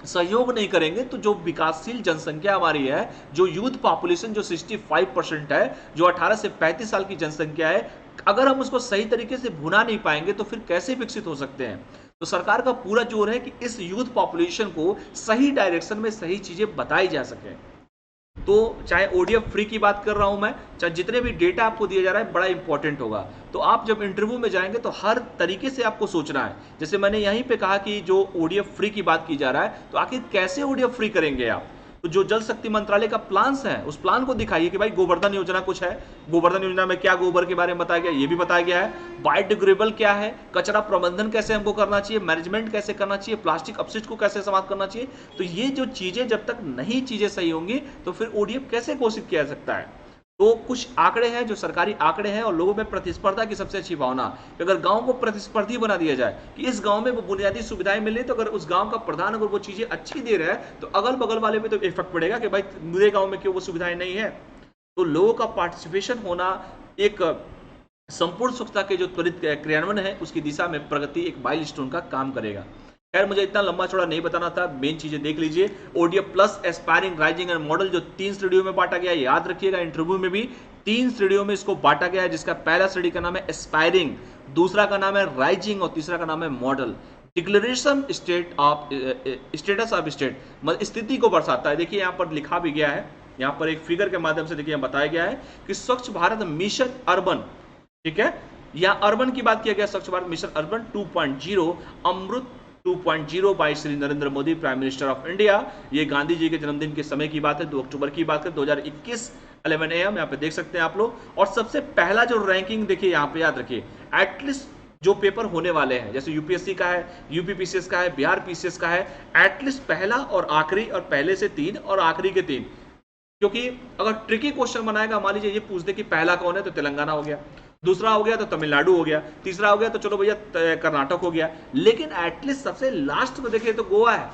A: सहयोग नहीं करेंगे, तो जो विकासशील जनसंख्या हमारी है, जो यूथ पॉपुलेशन जो 65% है, जो 18 से 35 साल की जनसंख्या है, अगर हम उसको सही तरीके से भुना नहीं पाएंगे तो फिर कैसे विकसित हो सकते हैं? तो सरकार का पूरा जोर है कि इस यूथ पॉपुलेशन को सही डायरेक्शन में सही चीजें बताई जा सके। तो चाहे ओडीएफ फ्री की बात कर रहा हूं मैं, चाहे जितने भी डेटा आपको दिया जा रहा है, बड़ा इंपॉर्टेंट होगा। तो आप जब इंटरव्यू में जाएंगे तो हर तरीके से आपको सोचना है। जैसे मैंने यहीं पे कहा कि जो ओडीएफ फ्री की बात की जा रहा है, तो आखिर कैसे ओडीएफ फ्री करेंगे आप? तो जो जल शक्ति मंत्रालय का प्लान्स है, उस प्लान को दिखाइए कि भाई गोवर्धन योजना कुछ है, गोवर्धन योजना में क्या गोबर के बारे में बताया गया, ये भी बताया गया है। बायोडिग्रेडेबल क्या है, कचरा प्रबंधन कैसे हमको करना चाहिए, मैनेजमेंट कैसे करना चाहिए, प्लास्टिक अपशिष्ट को कैसे समाप्त करना चाहिए। तो ये जो चीजें, जब तक नहीं चीजें सही होंगी तो फिर ओडीएफ कैसे घोषित किया जा सकता है? तो कुछ आंकड़े हैं जो सरकारी आंकड़े हैं, और लोगों में प्रतिस्पर्धा की सबसे अच्छी भावना कि अगर गांव को प्रतिस्पर्धी बना दिया जाए कि इस गांव में वो बुनियादी सुविधाएं मिले, तो अगर उस गांव का प्रधान अगर वो चीजें अच्छी दे रहा है तो अगल बगल वाले में तो इफेक्ट पड़ेगा कि भाई मेरे गांव में क्यों वो सुविधाएं नहीं है। तो लोगों का पार्टिसिपेशन होना एक संपूर्ण स्वच्छता के जो त्वरित क्रियान्वयन है उसकी दिशा में प्रगति एक माइलस्टोन का काम करेगा। खैर, मुझे इतना लंबा चौड़ा नहीं बताना था, मेन चीजें देख लीजिए। ODF plus, aspiring, rising and model जो 3 श्रेणियों में बांटा गया है, याद रखिएगा। इंटरव्यू में भी 3 श्रेणियों में इसको बांटा गया है, जिसका पहला श्रेणी का नाम है एस्पायरिंग, दूसरा का नाम है राइजिंग और तीसरा का नाम है model. Declaration status of state, मतलब स्थिति को दर्शाता है। देखिए यहाँ पर लिखा भी गया है, यहाँ पर एक फिगर के माध्यम से देखिए बताया गया है कि स्वच्छ भारत मिशन अर्बन, ठीक है, या अर्बन की बात किया गया, Swachh Bharat mission urban 2.0 AMRUT 2.0 by Shri Narendra Modi, prime minister of India. ये गांधी जी के जन्मदिन के समय की बात है, 2 अक्टूबर की बात है 2021 11 AM, यहाँ पे देख सकते हैं आप लोग। और सबसे पहला जो रैंकिंग देखिए यहाँ पे, याद रखिए, एटलीस्ट जो पेपर होने वाले हैं, जैसे यूपीएससी का है, यूपीपीसीएस का है, बिहार पीसीएस का है, एटलीस्ट पहला और आखिरी, और पहले से 3 और आखिरी के 3, क्योंकि अगर ट्रिकी क्वेश्चन बनाएगा, मान लीजिए ये पूछ दे कि पहला कौन है, तो तेलंगाना हो गया, दूसरा हो गया तो तमिलनाडु हो गया, तीसरा हो गया तो चलो भैया कर्नाटक हो गया, लेकिन एटलीस्ट सबसे लास्ट में देखिए तो गोवा है।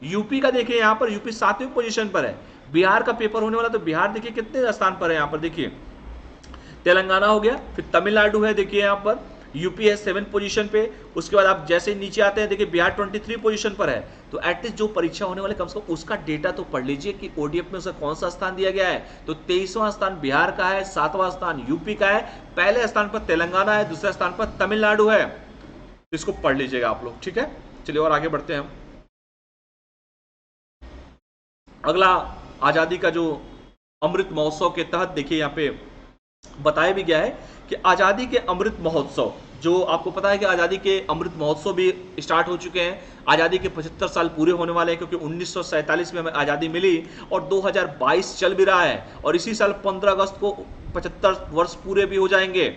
A: यूपी का देखिए यहाँ पर, यूपी 7वीं पोजीशन पर है। बिहार का पेपर होने वाला, तो बिहार देखिए कितने स्थान पर है, यहाँ पर देखिए तेलंगाना हो गया, फिर तमिलनाडु है देखिए यहाँ पर, यूपी है 7 पोजीशन पे। उसके बाद आप जैसे नीचे आते हैं देखिए बिहार 23 पोजीशन पर है। तो एटलीस्ट जो परीक्षा होने वाले कम से कम उसका डेटा तो पढ़ लीजिए कि ओडीएफ में उसका कौन सा स्थान दिया गया है। तो 23वां स्थान बिहार का है, 7वां स्थान यूपी का है, पहले स्थान पर तेलंगाना है, दूसरे स्थान पर तमिलनाडु है। तो इसको पढ़ लीजिएगा आप लोग, ठीक है। चलिए और आगे बढ़ते हैं हम। अगला आजादी का जो अमृत महोत्सव के तहत देखिए यहाँ पे बताया भी गया है कि आजादी के अमृत महोत्सव, जो आपको पता है कि आजादी के अमृत महोत्सव भी स्टार्ट हो चुके हैं। आजादी के 75 साल पूरे होने वाले हैं, क्योंकि 1947 में हमें आजादी मिली और 2022 चल भी रहा है, और इसी साल 15 अगस्त को 75 वर्ष पूरे भी हो जाएंगे।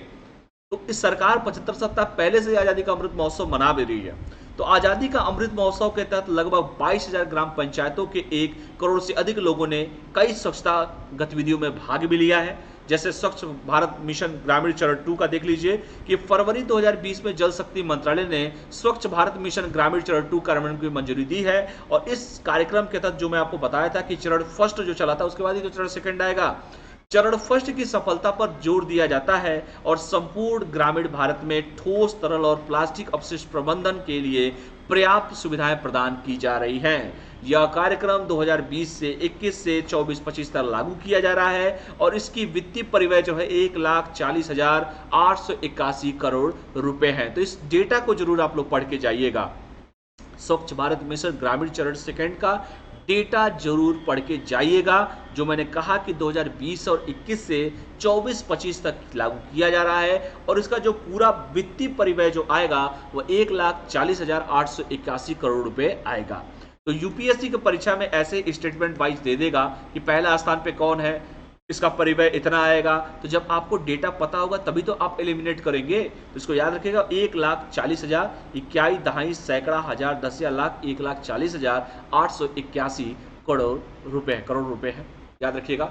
A: तो इस सरकार 75 सप्ताह पहले से आजादी का अमृत महोत्सव मना भी रही है। तो आजादी का अमृत महोत्सव के तहत लगभग 22,000 ग्राम पंचायतों के 1 करोड़ से अधिक लोगों ने कई स्वच्छता गतिविधियों में भाग भी लिया है। जैसे स्वच्छ भारत मिशन ग्रामीण चरण 2 का देख लीजिए कि फरवरी 2020 में जल शक्ति मंत्रालय ने स्वच्छ भारत मिशन ग्रामीण चरण 2 कार्यान्वयन की मंजूरी दी है। और इस कार्यक्रम के तहत जो मैं आपको बताया था कि चरण फर्स्ट जो चला था, उसके बाद ही तो चरण सेकंड आएगा। चरण फर्स्ट की सफलता पर जोर दिया जाता है और संपूर्ण ग्रामीण भारत में ठोस, तरल और प्लास्टिक अपशिष्ट प्रबंधन के लिए पर्याप्त सुविधाएं प्रदान की जा रही हैं। यह कार्यक्रम 2020 से 21 से 24-25 तक लागू किया जा रहा है और इसकी वित्तीय परिव्यय जो है 1,40,881 करोड़ रुपए है। तो इस डेटा को जरूर आप लोग पढ़ के जाइएगा। स्वच्छ भारत मिशन ग्रामीण चरण सेकंड का डेटा जरूर पढ़ के जाइएगा। जो मैंने कहा कि 2020 और 21 से 24-25 तक लागू किया जा रहा है और इसका जो पूरा वित्तीय परिव्यय जो आएगा वो 1,40,881 करोड़ रुपए आएगा। तो यूपीएससी की परीक्षा में ऐसे स्टेटमेंट वाइज दे देगा कि पहला स्थान पे कौन है, इसका परिव्यय इतना आएगा। तो जब आपको डेटा पता होगा तभी तो आप एलिमिनेट करेंगे। तो इसको याद रखिएगा, 1,40,000, इक्याई, दहाई, सैकड़ा, हजार, दस या लाख, 1,40,881 करोड़ रुपए है। याद रखिएगा।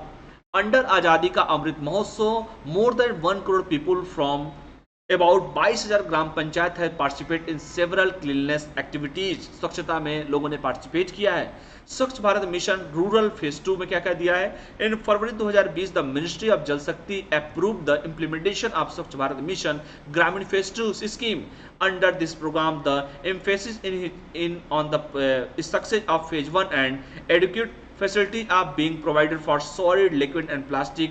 A: अंडर आजादी ka Amrit Mahotsav, more than 1 crore people from about 22,000 gram panchayat है participate in several cleanliness activities. स्वच्छता में लोगों ने पार्टिसिपेट किया है। स्वच्छ भारत मिशन रूरल फेज 2 में क्या क्या दिया है। In February 2020 the ministry of Jal Shakti approve the implementation of Swachh Bharat mission Grameen phase 2 scheme. Under this program the emphasis in on the success of phase 1 and adequate facilities are being provided for solid, liquid and plastic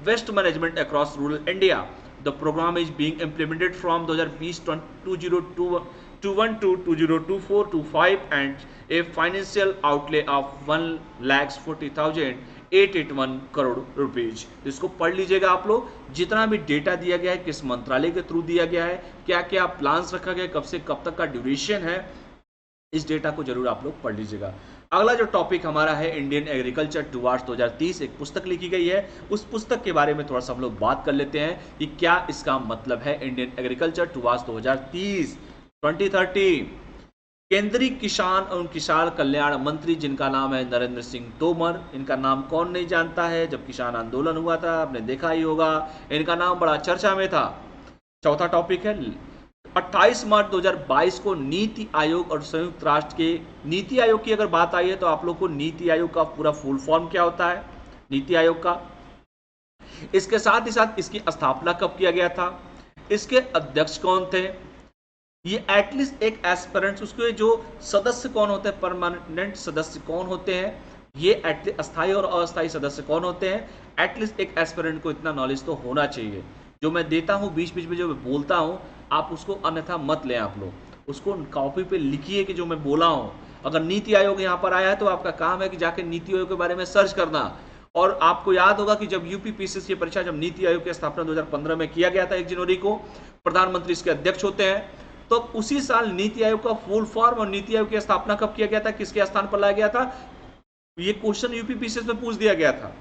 A: waste management across rural India. The program is being implemented from 2020-2021 to 2024-25 and a financial outlay of 1,40,881 crore rupees. इसको पढ़ लीजिएगा आप लोग। जितना भी data दिया गया है, किस मंत्रालय के थ्रू दिया गया है, क्या क्या प्लान्स रखा गया, कब से कब तक का ड्यूरेशन है, इस डेटा को जरूर आप लोग पढ़ लीजिएगा। अगला जो टॉपिक हमारा है इंडियन एग्रीकल्चर टुवार्ड्स 2030, एक पुस्तक लिखी गई है। उस पुस्तक के बारे में थोड़ा सा हम लोग बात कर लेते हैं कि क्या इसका मतलब है इंडियन एग्रीकल्चर टुवार्ड्स 2030 2030। केंद्रीय किसान एवं किसान कल्याण मंत्री जिनका नाम है नरेंद्र सिंह तोमर, इनका नाम कौन नहीं जानता है। जब किसान आंदोलन हुआ था आपने देखा ही होगा, इनका नाम बड़ा चर्चा में था। चौथा टॉपिक है 28 मार्च 2022 को नीति आयोग और संयुक्त राष्ट्र के नीति आयोग की अगर बात आई है तो आप लोग को नीति आयोग का पूरा फुल फॉर्म क्या होता है नीति आयोग का, इसके साथ ही साथ इसकी स्थापना कब किया गया था, इसके अध्यक्ष कौन थे, ये एटलीस्ट एक एस्पिरेंट, उसके जो सदस्य कौन होते हैं, परमानेंट सदस्य कौन होते हैं, ये अस्थायी और अस्थायी सदस्य कौन होते हैं। एटलीस्ट एक एस्पिरेंट को इतना नॉलेज तो होना चाहिए। जो मैं देता हूं बीच बीच में जो मैं बोलता हूं आप उसको अन्यथा मत लें, आप लोग उसको कॉपी पे लिखिए कि जो मैं बोला हूं। अगर नीति आयोग यहाँ पर आया है तो आपका काम है कि जाके नीति आयोग के बारे में सर्च करना। और आपको याद होगा कि जब यूपी पीसीसी परीक्षा, जब नीति आयोग की स्थापना 2015 में किया गया था 1 जनवरी को, प्रधानमंत्री इसके अध्यक्ष होते हैं, तो उसी साल नीति आयोग का फुल फॉर्म और नीति आयोग की स्थापना कब किया गया था, किसके स्थान पर लाया गया था, ये क्वेश्चन यूपी पीसीएस में पूछ दिया गया था।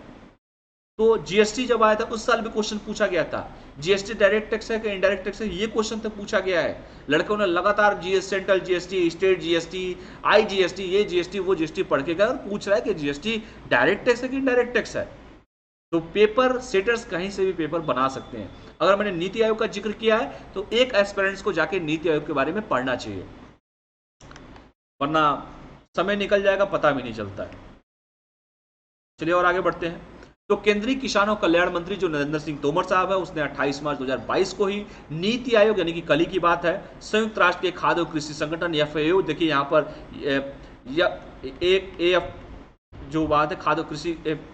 A: तो जीएसटी जब आया था उस साल भी क्वेश्चन पूछा गया था, जीएसटी डायरेक्ट टैक्स है कि इनडायरेक्ट टैक्स है, ये क्वेश्चन तक पूछा गया है। लड़कों ने लगातार central GST, state GST, I GST, ये जीएसटी वो जीएसटी पढ़ के गया और पूछ रहा है कि जीएसटी डायरेक्ट टैक्स है कि इनडायरेक्ट टैक्स है। तो पेपर सेटर्स कहीं से भी पेपर बना सकते हैं। अगर मैंने नीति आयोग का जिक्र किया है तो एक एस्पिरेंट्स को जाके नीति आयोग के बारे में पढ़ना चाहिए, वरना समय निकल जाएगा पता भी नहीं चलता है। चलिए और आगे बढ़ते हैं। तो केंद्रीय किसान और कल्याण मंत्री जो नरेंद्र सिंह तोमर साहब है, उसने 28 मार्च 2022 को ही नीति आयोग, यानी कि कल ही की बात है, संयुक्त राष्ट्र के खाद्य और कृषि संगठन FAO, देखिए यहाँ पर जो बात है खाद्य कृषि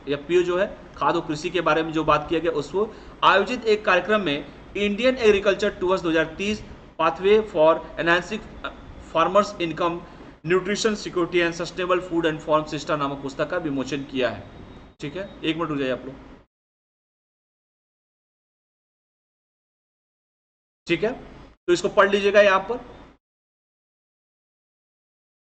A: FPO जो है, खाद्य और कृषि के बारे में जो बात किया गया, उसको आयोजित एक कार्यक्रम में Indian agriculture towards 2030 pathway for enhancing farmers income, nutrition security and sustainable food and farm system नामक पुस्तक का विमोचन किया है। ठीक है, एक मिनट रुक जाइए आप लोग। ठीक है, तो इसको पढ़ लीजिएगा। यहां पर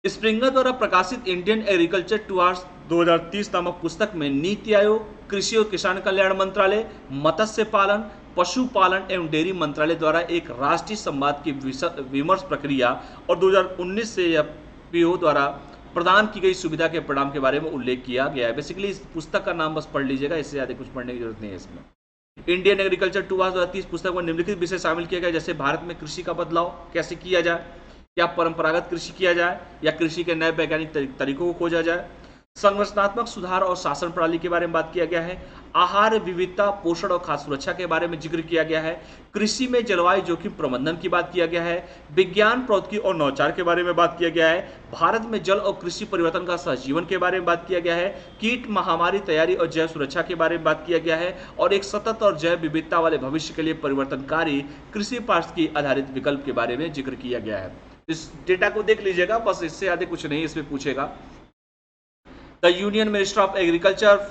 A: स्प्रिंगर द्वारा प्रकाशित इंडियन एग्रीकल्चर टुवर्ड्स 2030 नामक पुस्तक में नीति आयोग, कृषि और किसान कल्याण मंत्रालय, मत्स्य पालन, पशुपालन एवं डेयरी मंत्रालय द्वारा एक राष्ट्रीय संवाद की विमर्श प्रक्रिया और 2019 से FPO द्वारा प्रदान की गई सुविधा के परिणाम के बारे में उल्लेख किया गया है। बेसिकली इस पुस्तक का नाम बस पढ़ लीजिएगा, इससे ज्यादा कुछ पढ़ने की जरूरत नहीं है इसमें। इंडियन एग्रीकल्चर टुवर्ड्स 2030 पुस्तक में निम्नलिखित विषय शामिल किया गया, जैसे भारत में कृषि का बदलाव कैसे किया जाए, क्या परंपरागत कृषि किया जाए या कृषि के नए वैज्ञानिक तरीकों को खोजा जाए, संरचनात्मक सुधार और शासन प्रणाली के बारे में बात किया गया है, आहार विविधता, पोषण और खाद्य सुरक्षा के बारे में जिक्र किया गया है, कृषि में जलवायु जोखिम प्रबंधन की बात किया गया है, विज्ञान प्रौद्योगिकी और नवाचार के बारे में बात किया गया है, भारत में जल और कृषि परिवर्तन का सहजीवन के बारे में बात किया गया है, कीट महामारी तैयारी और जैव सुरक्षा के बारे में बात किया गया है, और एक सतत और जैव विविधता वाले भविष्य के लिए परिवर्तनकारी कृषि पारिस्थितिकी आधारित विकल्प के बारे में जिक्र किया गया है। इस डेटा को देख लीजिएगा, बस इससे ज्यादा कुछ नहीं इसमें पूछेगा। The Union Minister of Agriculture,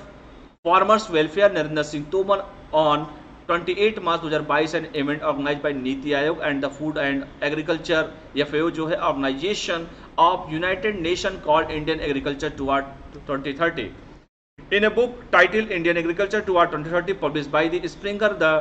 A: Farmers Welfare Narendra Singh Tomar on 28 March 2022 an event organized by Niti Aayog and the Food and Agriculture FAO जो है Organization of United Nations called Indian Agriculture Toward 2030. In a book titled Indian Agriculture Toward 2030 published by the Springer, the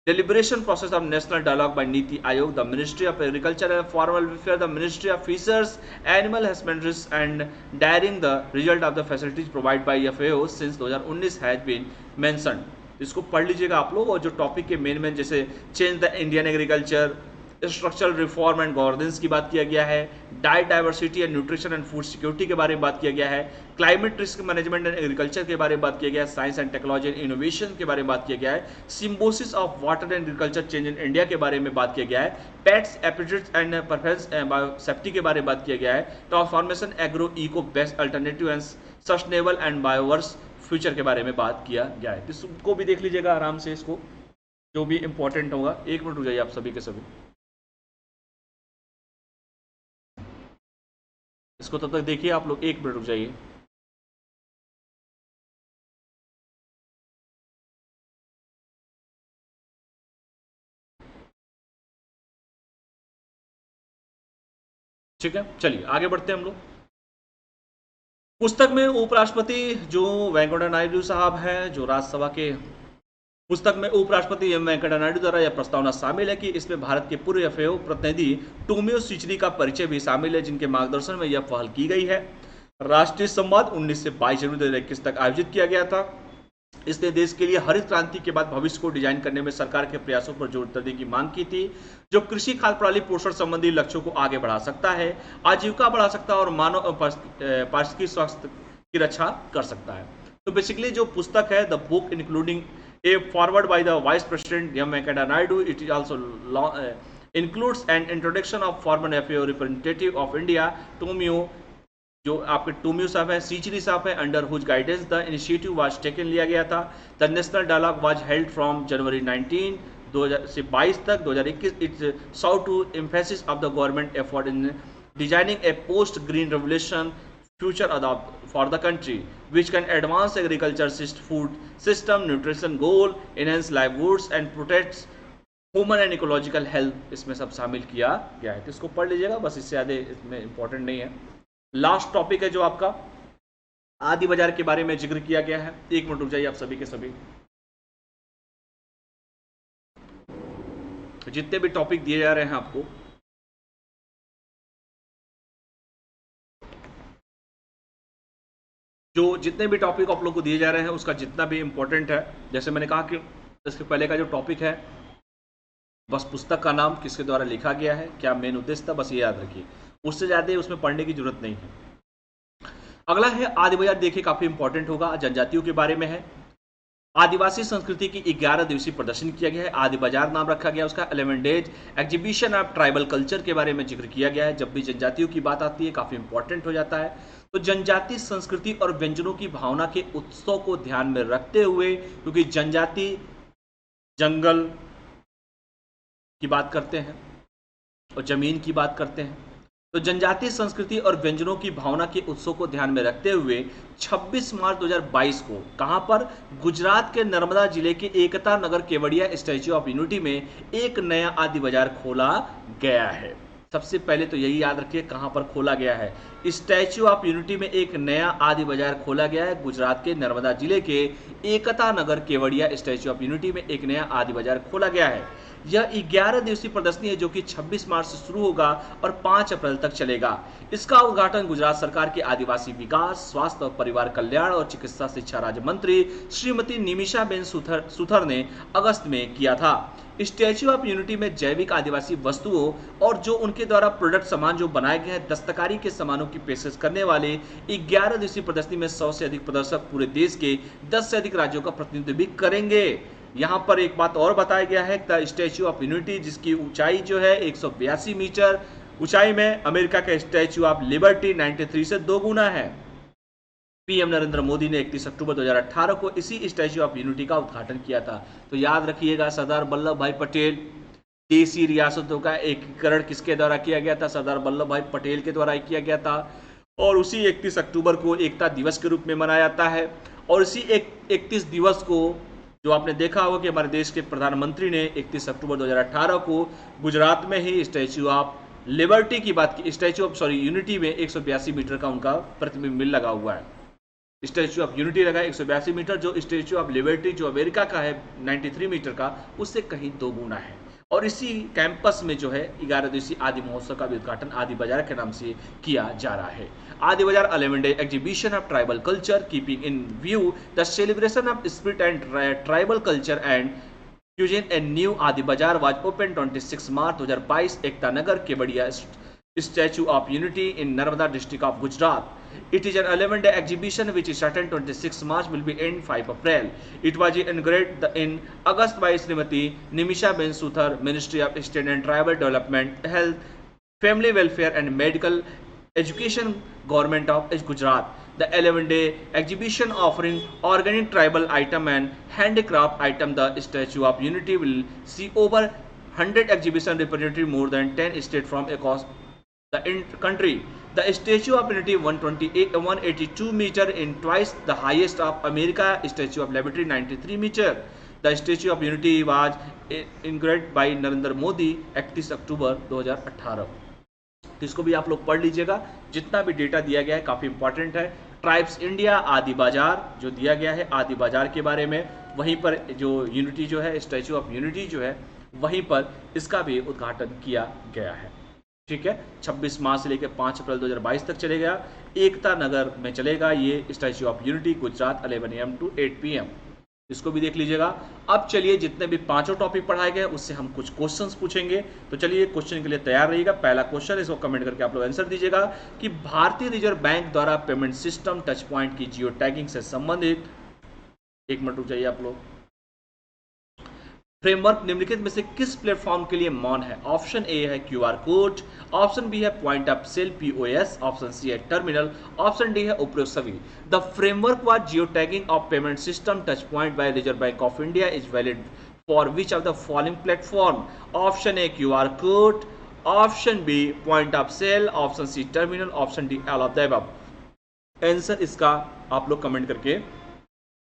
A: deliberation process of national dialogue by Niti Aayog, the Ministry of Agriculture and Farmer Welfare, the Ministry of Fisheries, Animal Husbandry and Dairying, the result of the facilities provided by FAO since 2019 has been mentioned. इसको पढ़ लीजिएगा आप लोग, और जो topic के main जैसे change the Indian agriculture, structural reform and governance की बात किया गया है, diet diversity and nutrition and food security के बारे में बात किया गया है, climate risk management and agriculture के बारे में बात किया गया है, science and technology and innovation के बारे में बात किया गया है, Symbiosis of water and agriculture change in India के बारे में बात किया गया है, पेट्स एपिडेट्स एंड प्रेफरेंस बायोसेफ्टी के बारे में बात किया गया है, transformation agro eco best alternative and sustainable and biodiverse future के बारे में बात किया गया है। इसको भी देख लीजिएगा आराम से, इसको जो भी इंपॉर्टेंट होगा। एक मिनट रुक जाइए आप सभी के सभी, इसको तब तक देखिए आप लोग, एक मिनट रुक जाइए। ठीक है, चलिए आगे बढ़ते हैं हम लोग। पुस्तक में उपराष्ट्रपति जो वेंकैया नायडू साहब हैं, जो राज्यसभा के, पुस्तक में उपराष्ट्रपति एम वेंकैया नायडू द्वारा यह प्रस्तावना शामिल है कि इसमें भारत के पूर्व FAO प्रतिनिधि टोमियो सिचरी का परिचय भी शामिल है, जिनके मार्गदर्शन में यह पहल की गई है। राष्ट्रीय संवाद 19 से 22 जनवरी 2021 तक आयोजित किया गया था। इसने देश के लिए हरित क्रांति के बाद भविष्य को डिजाइन करने में सरकार के प्रयासों पर जोर देने की मांग की थी, जो कृषि खाद्य प्रणाली पोषण संबंधी लक्ष्यों को आगे बढ़ा सकता है, आजीविका बढ़ा सकता है और मानव पारिस्थितिक स्वास्थ्य की रक्षा कर सकता है। तो बेसिकली जो पुस्तक है, the book including a forward by the Vice President M. Venkaiah Naidu, it is also includes an introduction of former FAO representative of India, Tomio, जो आपके टोमियो साहब है, सीचरी साहब है, under whose guidance the initiative was taken लिया गया था। The national dialogue was held from January 19 2000 से 22 तक 2021। It's sought to emphasis of the government effort in designing a post green revolution future adopt for the country which can advance agriculture food system nutrition goal enhance livelihoods and protects human and ecological health, इसमें सब शामिल किया गया है। तो इसको पढ़ लीजिएगा बस, इससे ज़्यादा इसमें इंपॉर्टेंट नहीं है। लास्ट टॉपिक है जो आपका आदि बाजार के बारे में जिक्र किया गया है। एक मिनट रुक जाइए आप सभी के सभी, जितने भी टॉपिक दिए जा रहे हैं आपको, जो जितने भी टॉपिक आप लोग को दिए जा रहे हैं उसका जितना भी इंपॉर्टेंट है, जैसे मैंने कहा कि इसके पहले का जो टॉपिक है, बस पुस्तक का नाम, किसके द्वारा लिखा गया है, क्या मेन उद्देश्य था, बस ये याद रखिए, उससे ज़्यादा उसमें पढ़ने की जरूरत नहीं है। अगला है आदि बाजार, देखिए काफ़ी इंपॉर्टेंट होगा, जनजातियों के बारे में है। आदिवासी संस्कृति की 11 दिवसीय प्रदर्शन किया गया है, आदि बाजार नाम रखा गया उसका। 11 days exhibition of tribal culture के बारे में जिक्र किया गया है। जब भी जनजातियों की बात आती है काफ़ी इंपॉर्टेंट हो जाता है। तो जनजाति संस्कृति और व्यंजनों की भावना के उत्सव को ध्यान में रखते हुए, क्योंकि जनजाति जंगल की बात करते हैं और जमीन की बात करते हैं, तो जनजातीय संस्कृति और व्यंजनों की भावना के उत्सव को ध्यान में रखते हुए 26 मार्च 2022 को कहां पर, गुजरात के नर्मदा जिले के Ekta Nagar Kevadia statue of unity में एक नया आदि बाजार खोला गया है। सबसे पहले तो यही याद रखिए कहां पर खोला गया है, स्टैच्यू ऑफ यूनिटी में एक नया आदि बाजार खोला गया है। गुजरात के नर्मदा जिले के Ekta Nagar Kevadia statue of unity में एक नया आदि बाजार खोला गया है। यह 11 दिवसीय प्रदर्शनी है जो कि 26 मार्च से शुरू होगा और 5 अप्रैल तक चलेगा। इसका उद्घाटन गुजरात सरकार के आदिवासी विकास, स्वास्थ्य और परिवार कल्याण और चिकित्सा शिक्षा राज्य मंत्री श्रीमती निमिषाबेन सुथर ने अगस्त में किया था। स्टैच्यू ऑफ यूनिटी में जैविक आदिवासी वस्तुओं और जो उनके द्वारा प्रोडक्ट सामान जो बनाए गए हैं, दस्तकारी के सामानों की पेशकश करने वाले 11 दिवसीय प्रदर्शनी में 100 से अधिक प्रदर्शक पूरे देश के 10 से अधिक राज्यों का प्रतिनिधित्व भी करेंगे। यहाँ पर एक बात और बताया गया है, द स्टैच्यू ऑफ यूनिटी जिसकी ऊंचाई जो है 182 मीटर ऊंचाई में अमेरिका का स्टैच्यू ऑफ लिबर्टी 93 से 2 गुना है। पीएम नरेंद्र मोदी ने 31 अक्टूबर 2018 को इसी स्टैच्यू ऑफ यूनिटी का उद्घाटन किया था। तो याद रखिएगा, सरदार वल्लभ भाई पटेल, देशी रियासतों का एकीकरण किसके द्वारा किया गया था, सरदार वल्लभ भाई पटेल के द्वारा किया गया था। और उसी 31 अक्टूबर को एकता दिवस के रूप में मनाया जाता है। और इसी 31 दिवस को जो आपने देखा होगा कि हमारे देश के प्रधानमंत्री ने 31 अक्टूबर 2018 को गुजरात में ही स्टैच्यू ऑफ लिबर्टी की बात की, स्टैच्यू ऑफ यूनिटी में 182 मीटर का उनका प्रतिबिंब लगा हुआ है। स्टैच्यू ऑफ यूनिटी लगा 182 मीटर, जो स्टैच्यू ऑफ लिबर्टी जो अमेरिका का है 93 मीटर का, उससे कहीं 2 गुना है। और इसी कैंपस में जो है 11 दिवसीय आदि महोत्सव का भी उद्घाटन आदि बाजार के नाम से किया जा रहा है। आदि बाजार 11 day exhibition of tribal culture keeping in view the celebration of spirit and tribal culture and cuisine and new आदि बाजार was open 26 March 2022 Ekta Nagar Kevadia Statue of Unity in Narmada district of Gujarat. It is an 11-day exhibition which is started 26 March will be end 5 April. It was inaugurated in August by Srimati Nimisha Ben Suthar, Ministry of State and Tribal Development, Health, Family Welfare and Medical Education, Government of Gujarat. The 11-day exhibition offering organic tribal item and handicraft item, the Statue of Unity will see over 100 exhibition representing more than 10 states from across the country. The Statue of Unity 182 meter in twice the highest of America. Statue of Liberty 93 meter. The Statue of Unity was inaugurated by Narendra Modi 31 अक्टूबर 2018। तो इसको भी आप लोग पढ़ लीजिएगा, जितना भी data दिया गया है काफी इंपॉर्टेंट है। ट्राइब्स इंडिया आदि बाजार जो दिया गया है आदि बाजार के बारे में, वहीं पर जो यूनिटी जो है स्टैच्यू ऑफ यूनिटी जो है वहीं पर इसका भी उद्घाटन किया गया है। ठीक है, 26 मार्च से लेकर 5 अप्रैल 2022 तक चलेगा। एकता नगर में चलेगा ये statue of unity, Gujarat 11 AM to 8 PM। इसको भी देख लीजिएगा। अब चलिए जितने भी पांचों टॉपिक पढ़ाए गए उससे हम कुछ क्वेश्चंस पूछेंगे, तो चलिए क्वेश्चन के लिए तैयार रहिएगा। पहला क्वेश्चन, इसको कमेंट करके आप लोग आंसर दीजिएगा कि भारतीय रिजर्व बैंक द्वारा पेमेंट सिस्टम टच पॉइंट की जियो टैगिंग से संबंधित, एक मिनट रुक जाइए आप लोग, फ्रेमवर्क निम्नलिखित में से किस प्लेटफॉर्म के लिए मौन है? ऑप्शन ए है QR कोड, ऑप्शन बी है point of sale POS, option C है टर्मिनल, ऑप्शन डी है उपरोक्त सभी। The framework was geo tagging of payment system touch point by reserve bank of India is valid for which of the following platform? Option A QR code, option B point of sale, option C terminal, option D all of the above. Answer इसका आप लोग comment करके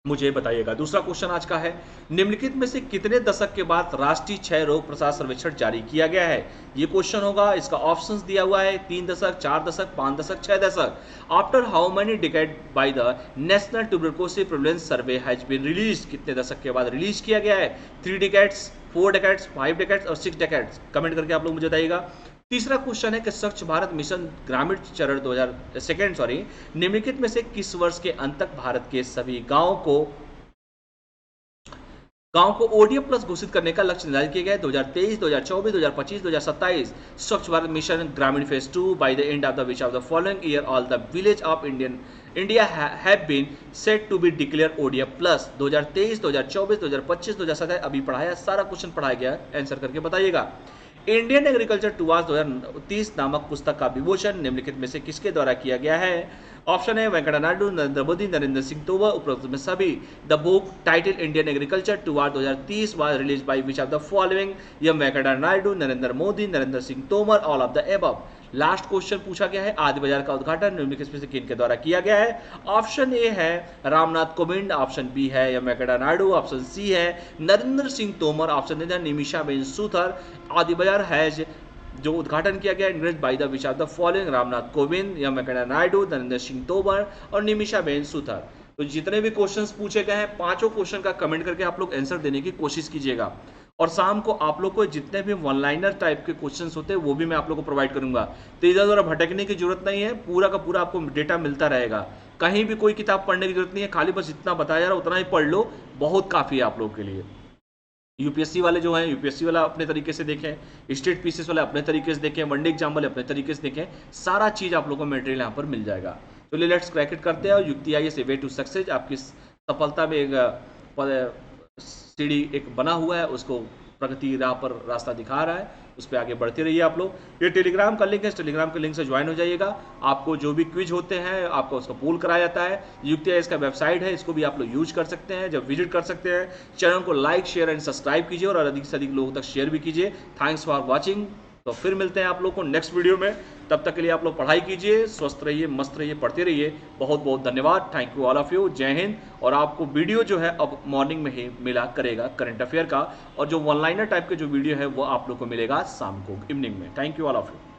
A: मुझे बताइएगा। दूसरा question आज का है, निम्नलिखित में से कितने दशक के बाद राष्ट्रीय क्षय रोग प्रसार सर्वेक्षण जारी किया गया है? ये क्वेश्चन होगा, इसका ऑप्शंस दिया हुआ है 3 दशक, 4 दशक, 5 दशक, 6 दशक। After how many decade by the national tuberculosis prevalence survey has been release? कितने दशक के बाद रिलीज किया गया है? 3 डिकेड्स, 4 डिकेड्स, 5 डिकेड्स और 6 डिकेड्स। कमेंट करके आप लोग मुझे बताइएगा। तीसरा क्वेश्चन है कि स्वच्छ भारत मिशन ग्रामीण चरण 2000 निम्नलिखित में से किस वर्ष के अंत तक भारत के सभी गांव को ODF प्लस घोषित करने का लक्ष्य निर्धारित किया गया है? 2023, 2024, 2025, 2027। Swachh Bharat mission Grameen phase 2 by the end of the which of the following year all the village of India have been set to be declare ODF plus? 2023, 2024, 2025, 2027 अभी पढ़ाया, सारा क्वेश्चन पढ़ाया गया, आंसर करके बताइएगा। इंडियन एग्रीकल्चर टुवर्ड्स 2030 नामक पुस्तक का विमोचन निम्नलिखित में से किसके द्वारा किया गया है? ऑप्शन है वेंकैया नायडू, नरेंद्र मोदी, नरेंद्र सिंह तोमर, उपरोक्त में सभी। The book title Indian agriculture towards 2030 was release by which of the following? M Venkaiah Naidu, Narendra Modi, Narendra Singh Tomar, all of the above. Last question पूछा गया है, आदि बाजार का उद्घाटन निम्नलिखित में से किनके द्वारा किया गया है? ऑप्शन ए है रामनाथ कोविंद, ऑप्शन बी है M Venkaiah Naidu, option C है नरेंद्र सिंह तोमर, ऑप्शन डी है निमिषा बेन सुथर। आदि बाजार हैज जो उद्घाटन किया गया inaugurated by the which of the following? Ramnath Kovind, M Venkaiah Naidu, Narendra Singh Tomar और निमिषा बेन सुथर। तो जितने भी क्वेश्चंस पूछे गए हैं पांचों क्वेश्चन का कमेंट करके आप लोग आंसर देने की कोशिश कीजिएगा। और शाम को आप लोग को जितने भी वन लाइनर टाइप के क्वेश्चंस होते हैं वो भी मैं आप लोग को प्रोवाइड करूंगा, तो इधर उधर भटकने की जरूरत नहीं है, पूरा का पूरा आपको डेटा मिलता रहेगा। कहीं भी कोई किताब पढ़ने की जरूरत नहीं है, खाली बस जितना बताया जा रहा है उतना ही पढ़ लो, बहुत काफी है आप लोग के लिए। यूपीएससी वाले जो हैं, यूपीएससी वाला अपने तरीके से देखें, स्टेट पीसीएस वाले अपने तरीके से देखें, वनडे एग्जाम वाले अपने तरीके से देखें, सारा चीज आप लोगों को मटेरियल यहाँ पर मिल जाएगा। तो लेट्स क्रैक इट करते हैं और युक्ति आइए से वे टू सक्सेस। आपकी सफलता में एक सीढ़ी एक बना हुआ है, उसको प्रगति राह पर रास्ता दिखा रहा है, उस पर आगे बढ़ते रहिए आप लोग। ये टेलीग्राम का लिंक है, इस टेलीग्राम के लिंक से ज्वाइन हो जाइएगा। आपको जो भी क्विज होते हैं आपको उसका पोल कराया जाता है। युक्ति इसका वेबसाइट है, इसको भी आप लोग यूज कर सकते हैं, जब विजिट कर सकते हैं। चैनल को लाइक शेयर एंड सब्सक्राइब कीजिए और अधिक से अधिक लोगों तक शेयर भी कीजिए। Thanks for watching. तो फिर मिलते हैं आप लोग को नेक्स्ट वीडियो में। तब तक के लिए आप लोग पढ़ाई कीजिए, स्वस्थ रहिए, मस्त रहिए, पढ़ते रहिए। बहुत बहुत धन्यवाद। Thank you all of you. जय हिंद। और आपको वीडियो जो है अब मॉर्निंग में ही मिला करेगा करंट अफेयर का, और जो वन लाइनर टाइप के जो वीडियो है वो आप लोग को मिलेगा शाम को इवनिंग में। Thank you all of you.